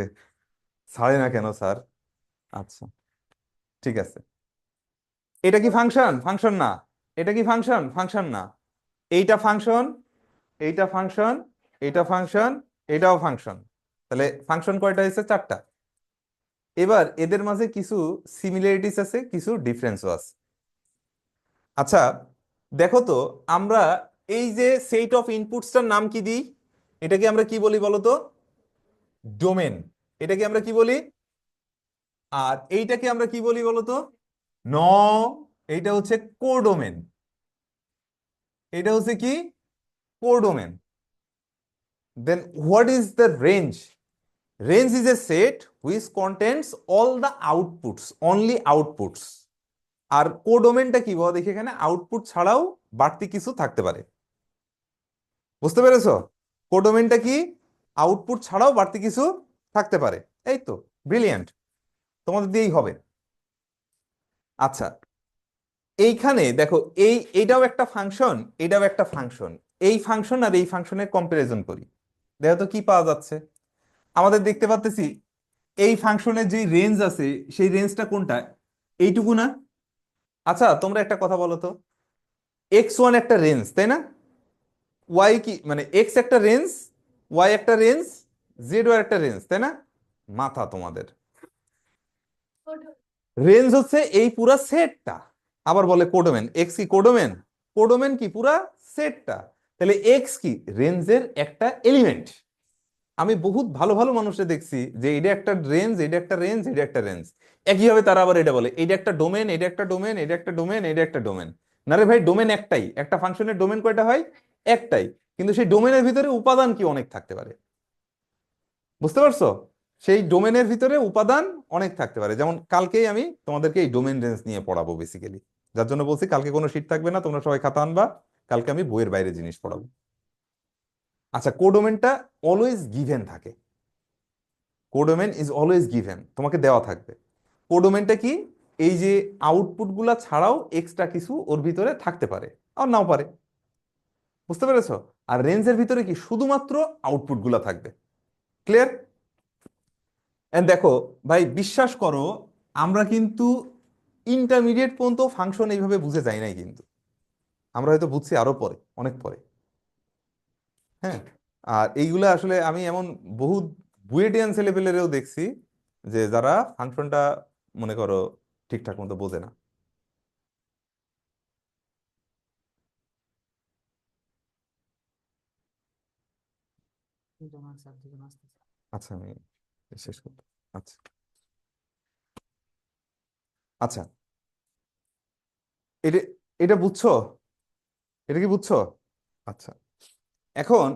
ছাড়ে না কেন স্যার। আচ্ছা, ঠিক আছে। এটা কি ফাংশন? ফাংশন না। এটা কি ফাংশন? ফাংশন না। এইটা ফাংশন, এইটা ফাংশন, এইটা ফাংশন, এটাও ফাংশন। তাহলে ফাংশন কয়টা হয়েছে? 4টা। এবার এদের মাঝে কিছু সিমিলারিটিস আছে, কিছু ডিফারেন্সও আছে। আচ্ছা, দেখো তো, আমরা এই যে সেট অফ ইনপুটসটার নাম কি দিই? এটাকে আমরা কি বলি বলো তো? ডোমেন। এটাকে আমরা কি বলি? আর এইটাকে আমরা কি বলি বলো তো? ন, এইটা হচ্ছে কোডোমেন। এটা হচ্ছে কি? Codomain. Then what is the range? Range is a set which contents all the outputs, only outputs. আর কোডোমেনটা কি বলো দেখি, এখানে আউটপুট ছাড়াও বাড়তি কিছু থাকতে পারে। বুঝতে পেরেছো? কোডোমেনটা কি? আউটপুট ছাড়াও বাড়তি কিছু থাকতে পারে। এই তো, ব্রিলিয়ান্ট, তোমাদের দিয়েই হবে। আচ্ছা, এইখানে দেখো, এইটাও একটা ফাংশন, এটাও একটা ফাংশন। এই ফাংশন আর এই ফাংশনের কম্পারিজন করি, দেখো তো কি পাওয়া যাচ্ছে। আমাদের দেখতে পাচ্ছি এই ফাংশনের যে রেঞ্জ আছে সেই রেঞ্জটা কোনটা? এইটুকু না? আচ্ছা, তোমরা একটা কথা বলো তো, x1 একটা রেঞ্জ তাই না? ওয়াই কি মানে এক্স একটা রেঞ্জ, ওয়াই একটা রেঞ্জ, জেড ওয়াই একটা রেঞ্জ তাই না? মাথা তোমাদের। রেঞ্জ হচ্ছে এই পুরা সেটটা। আবার বলে কোডোমেন, এক্স কি কোডোমেন? কোডোমেন কি পুরা সেটটা। তাহলে এক্স কি রেঞ্জের একটা এলিমেন্ট। আমি বহুত ভালো ভালো মানুষে দেখছি যে এটা একটা রেঞ্জ, এটা একটা রেঞ্জ, এটা একটা রেঞ্জ। একইভাবে তারা আবার এটা বলে এটা একটা ডোমেন, এটা একটা ডোমেন, এটা একটা ডোমেন, এটা একটা ডোমেন। না রে ভাই, ডোমেন একটাই, একটা ফাংশনের ডোমেন কয়টা হয়? একটাই। কিন্তু সেই ডোমেনের ভিতরে উপাদান কি অনেক থাকতে পারে। বুঝতে পারছো? সেই ডোমেনের ভিতরে উপাদান অনেক থাকতে পারে। যেমন কালকেই আমি তোমাদেরকে এই ডোমেন রেঞ্জ নিয়ে পড়াবো বেসিক্যালি, যার জন্য বলছি কালকে কোনো শীট থাকবে না, তোমরা সবাই খাতা আনবা। কালকে আমি বইয়ের বাইরে জিনিস পড়াবো। আচ্ছা, কোডোমেনটা অলওয়েজ গিভেন থাকে। কোডোমেন ইজ অলওয়েজ গিভেন, তোমাকে দেওয়া থাকবে। কোডোমেনটা কি? এই যে আউটপুট গুলা ছাড়াও এক্সট্রা কিছু ওর ভিতরে থাকতে পারে, আর নাও পারে। বুঝতে পেরেছো? আর রেঞ্জের ভিতরে কি শুধুমাত্র আউটপুট গুলা থাকবে। ক্লিয়ার? এন্ড দেখো ভাই, বিশ্বাস করো, আমরা কিন্তু ইন্টারমিডিয়েট পর্যন্ত ফাংশন এইভাবে বুঝে যাই নাই কিন্তু। আমরা হয়তো বুঝছি আরো পরে, অনেক পরে। হ্যাঁ, আর এইগুলা আসলে আমি এমন বহু বুয়েটিয়ান ছেলেপেলেরেও দেখছি যে যারা ফাংশনটা মনে করো ঠিকঠাক মতো বোঝে না। আচ্ছা আমি শেষ করতে, আচ্ছা আচ্ছা, এটা এটা বুঝছো? এটা কি বুঝছো? আচ্ছা, এখন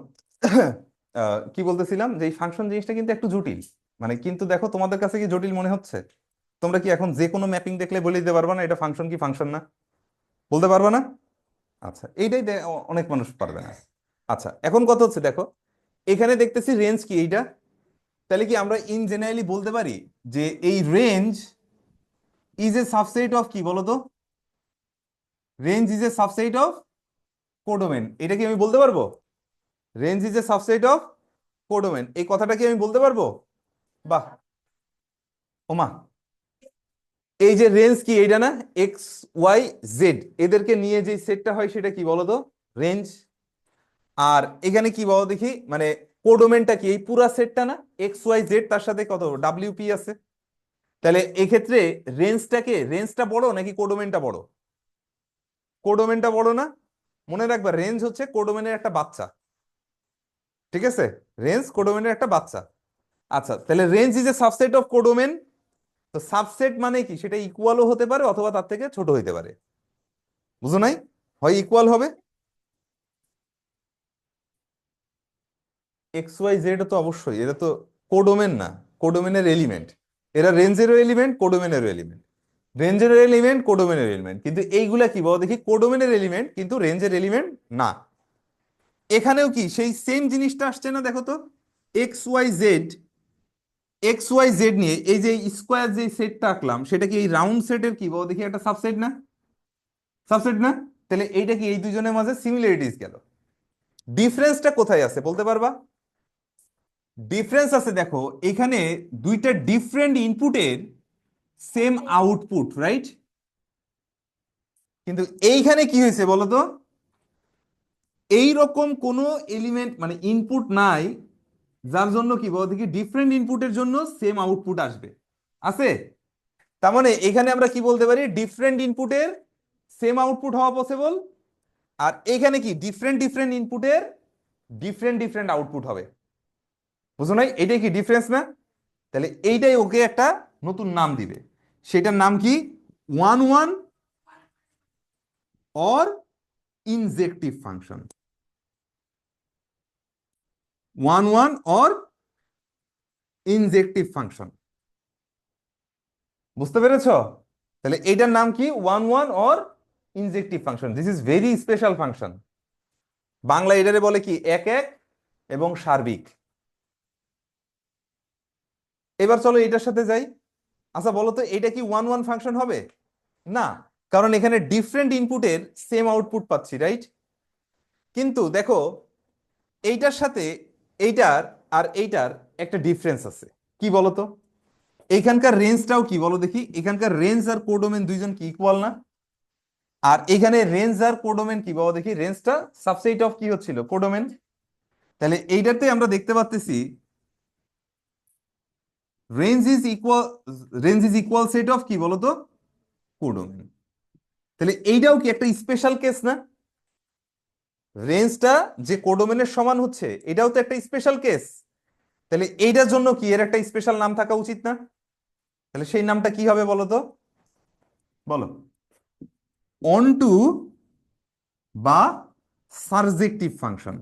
কি বলতেছিলাম যে এই ফাংশন জিনিসটা কিন্তু একটু জটিল, মানে কিন্তু দেখো তোমাদের কাছে কি জটিল মনে হচ্ছে? তোমরা কি এখন যে কোনো ম্যাপিং দেখলে বলে দিতে পারবা না এটা ফাংশন কি ফাংশন না? বলতে পারবা না? আচ্ছা, এইটাই অনেক মানুষ পারবে না। আচ্ছা, এখন কথা হচ্ছে দেখো, এখানে দেখতেছি রেঞ্জ কি এইটা, তাহলে কি আমরা ইন জেনারেলি বলতে পারি যে এই range is A subset of কি বলতো? Range is A subset of codomain, এটা কি আমি বলতে পারবো? Range is A subset of codomain, এই কথাটা কি আমি বলতে পারবো? বাহ, ওমা, এই যে রেঞ্জ কি এইটা না, এক্স ওয়াই জেড এদেরকে নিয়ে যে সেটটা হয় সেটা কি বলতো? রেঞ্জ। আর এখানে কি বলো দেখি, মানে কোডোমেনটা কি এই পুরা সেটটা না, এক্স ওয়াই জেড তার সাথে কত ডাব্লিউপি আছে, তাহলে এক্ষেত্রে রেঞ্জটা বড় নাকি কোডোমেনটা বড়? কোডোমেনটা বড় না? মনে রাখবা রেঞ্জ হচ্ছে কোডোমেনের একটা বাচ্চা, ঠিক আছে? রেঞ্জ কোডোমেনের একটা বাচ্চা। আচ্ছা, তাহলে range is A subset of codomain, তো সাবসেট মানে কি সেটা ইকুয়ালও হতে পারে অথবা তার থেকে ছোট হতে পারে, বুঝো নাই? হয় ইকুয়াল হবে, এক্স ওয়াই জেড তো অবশ্যই, এটা তো কোডোমেন না, কোডোমেনের এলিমেন্ট, এরা রেঞ্জেরও এলিমেন্ট কোডোমেনেরও এলিমেন্ট, রেঞ্জের এলিমেন্ট কোডোমেনের এলিমেন্ট, কিন্তু এইগুলা কি বলো দেখি কোডোমেনের এলিমেন্ট কিন্তু রেঞ্জের এলিমেন্ট না। এখানেও কি সেই সেম জিনিসটা আসছে না, দেখো তো, x Y z, x Y z নিয়ে এই যে স্কোয়ার যে সেটটা আঁকলাম সেটা কি এই রাউন্ড সেটের কি বলো দেখি একটা সাবসেট না? সাবসেট না? তাহলে এইটা কি এই দুজনের মাঝে সিমিলারিটিস গেল, ডিফারেন্সটা কোথায় আছে বলতে পারবা? ডিফারেন্স আছে দেখো এখানে, দুইটা ডিফারেন্ট ইনপুটের সেম আউটপুট, রাইট? কিন্তু এইখানে কি হয়েছে বলো তো, এইরকম কোনো এলিমেন্ট মানে ইনপুট নাই যার জন্য কি বলো দেখি ডিফারেন্ট ইনপুটের জন্য সেম আউটপুট আসবে, আছে? তার মানে এখানে আমরা কি বলতে পারি, ডিফারেন্ট ইনপুটের সেম আউটপুট হওয়া পসিবল, আর এখানে কি ডিফারেন্ট ডিফারেন্ট ইনপুটের ডিফারেন্ট ডিফারেন্ট আউটপুট হবে, বুঝো নাই? এটাই কি ডিফারেন্স না? তাহলে এইটাই ওকে একটা নতুন নাম দিবে, সেটার নাম কি? One one or ইনজেক্টিভ function, one one or ইনজেক্টিভ function, বুঝতে পেরেছো? তাহলে এইটার নাম কি? One one or ইনজেক্টিভ function, this is very special function. Bangla এটারে বলে কি এক এক এবং সার্বিক। এবার চলো এটার সাথে যাই। আচ্ছা বলো তো এটা কি ওয়ান ওয়ান ফাংশন হবে? না, কারণ এখানে ডিফারেন্ট ইনপুটের সেম আউটপুট পাচ্ছি, রাইট? কিন্তু দেখো এইটার সাথে এইটার আর এইটার একটা ডিফারেন্স আছে, কি বলতো? এইখানকার রেঞ্জটাও কি বলো দেখি, এখানকার রেঞ্জ আর কোডোমেন দুইজন কি ইকুয়াল না? আর এখানে রেঞ্জ আর কোডোমেন কি বলো দেখি, রেঞ্জটা সাবসেট অফ কি হচ্ছিল কোডোমেন, তাহলে এইটাতে আমরা দেখতে পাচ্তেছি range is equal, range is equal set of কি বলতো কোডোমেন, তাহলে এইটাও কি একটা স্পেশাল কেস না? রেঞ্জটা যে কোডোমেনের সমান হচ্ছে এটাও তো একটা স্পেশাল কেস, তাহলে এইটার জন্য কি এর একটা স্পেশাল নাম থাকা উচিত না? তাহলে সেই নামটা কি হবে বলো তো, বলো? অনটু বা সারজেক্টিভ ফাংশন,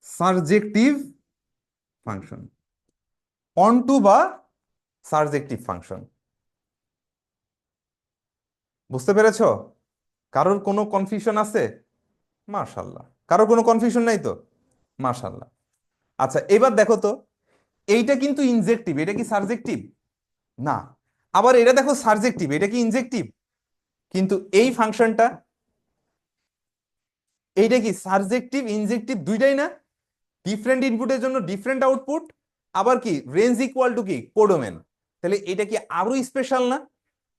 সারজেক্টিভ ফাংশন, অনটু বা সারজেক্টিভ ফাংশন, বুঝতে পেরেছো? কারোর কোনো কনফিউশন আছে? মাশাল্লাহ, কারোর কোনো কনফিউশন নাই তো? মাশাল্লাহ। আচ্ছা এবার দেখো তো, এইটা কিন্তু ইনজেক্টিভ, এটা কি সারজেক্টিভ? না। আবার এটা দেখো সারজেক্টিভ, এটা কি ইনজেক্টিভ? কিন্তু এই ফাংশনটা, এইটা কি সারজেক্টিভ ইনজেক্টিভ দুইটাই না? ডিফারেন্ট ইনপুটের জন্য ডিফারেন্ট আউটপুট, আবার কি রেঞ্জ ইকুয়াল টু কি কোডোমেন, তাহলে এটা কি আরো স্পেশাল না?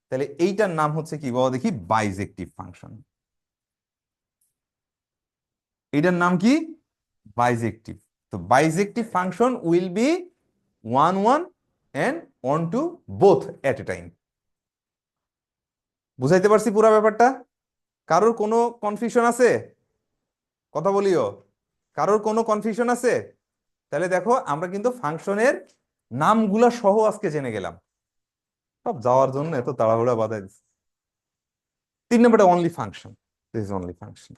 তাহলে এইটার নাম হচ্ছে কি বলো দেখি বাইজেক্টিভ ফাংশন, এটার নাম কি? বাইজেক্টিভ। তো বাইজেক্টিভ function will be 1 1 and on to both at a time. বুঝাইতে পারছি পুরো ব্যাপারটা? কারোর কোনো কনফিউশন আছে? কথা বলিও, কারোর কোনো কনফিউশন আছে? তাহলে দেখো আমরা কিন্তু ফাংশনের নামগুলা সহ আজকে জেনে গেলাম। সব যাওয়ার জন্য এত তাড়াহুড়া বাধাই দিচ্ছে। 3 নম্বরটা only function, this is only function,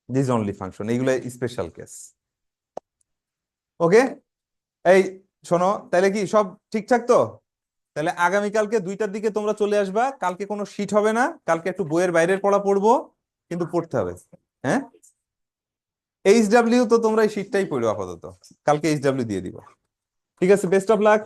this only function, এইগুলো স্পেশাল কেস। ওকে, এই শোনো, তাহলে কি সব ঠিকঠাক তো? তাহলে আগামীকালকে 2টার দিকে তোমরা চলে আসবা। কালকে কোনো শীট হবে না, কালকে একটু বইয়ের বাইরের পড়া পড়বো, কিন্তু পড়তে হবে। হ্যাঁ, এইচডাব্লিউ তো তোমরা এই শীটটাই পড়ো আপাতত, কালকে এইচডাব্লিউ দিয়ে দিবা। ঠিক আছে, বেস্ট অফ লাক।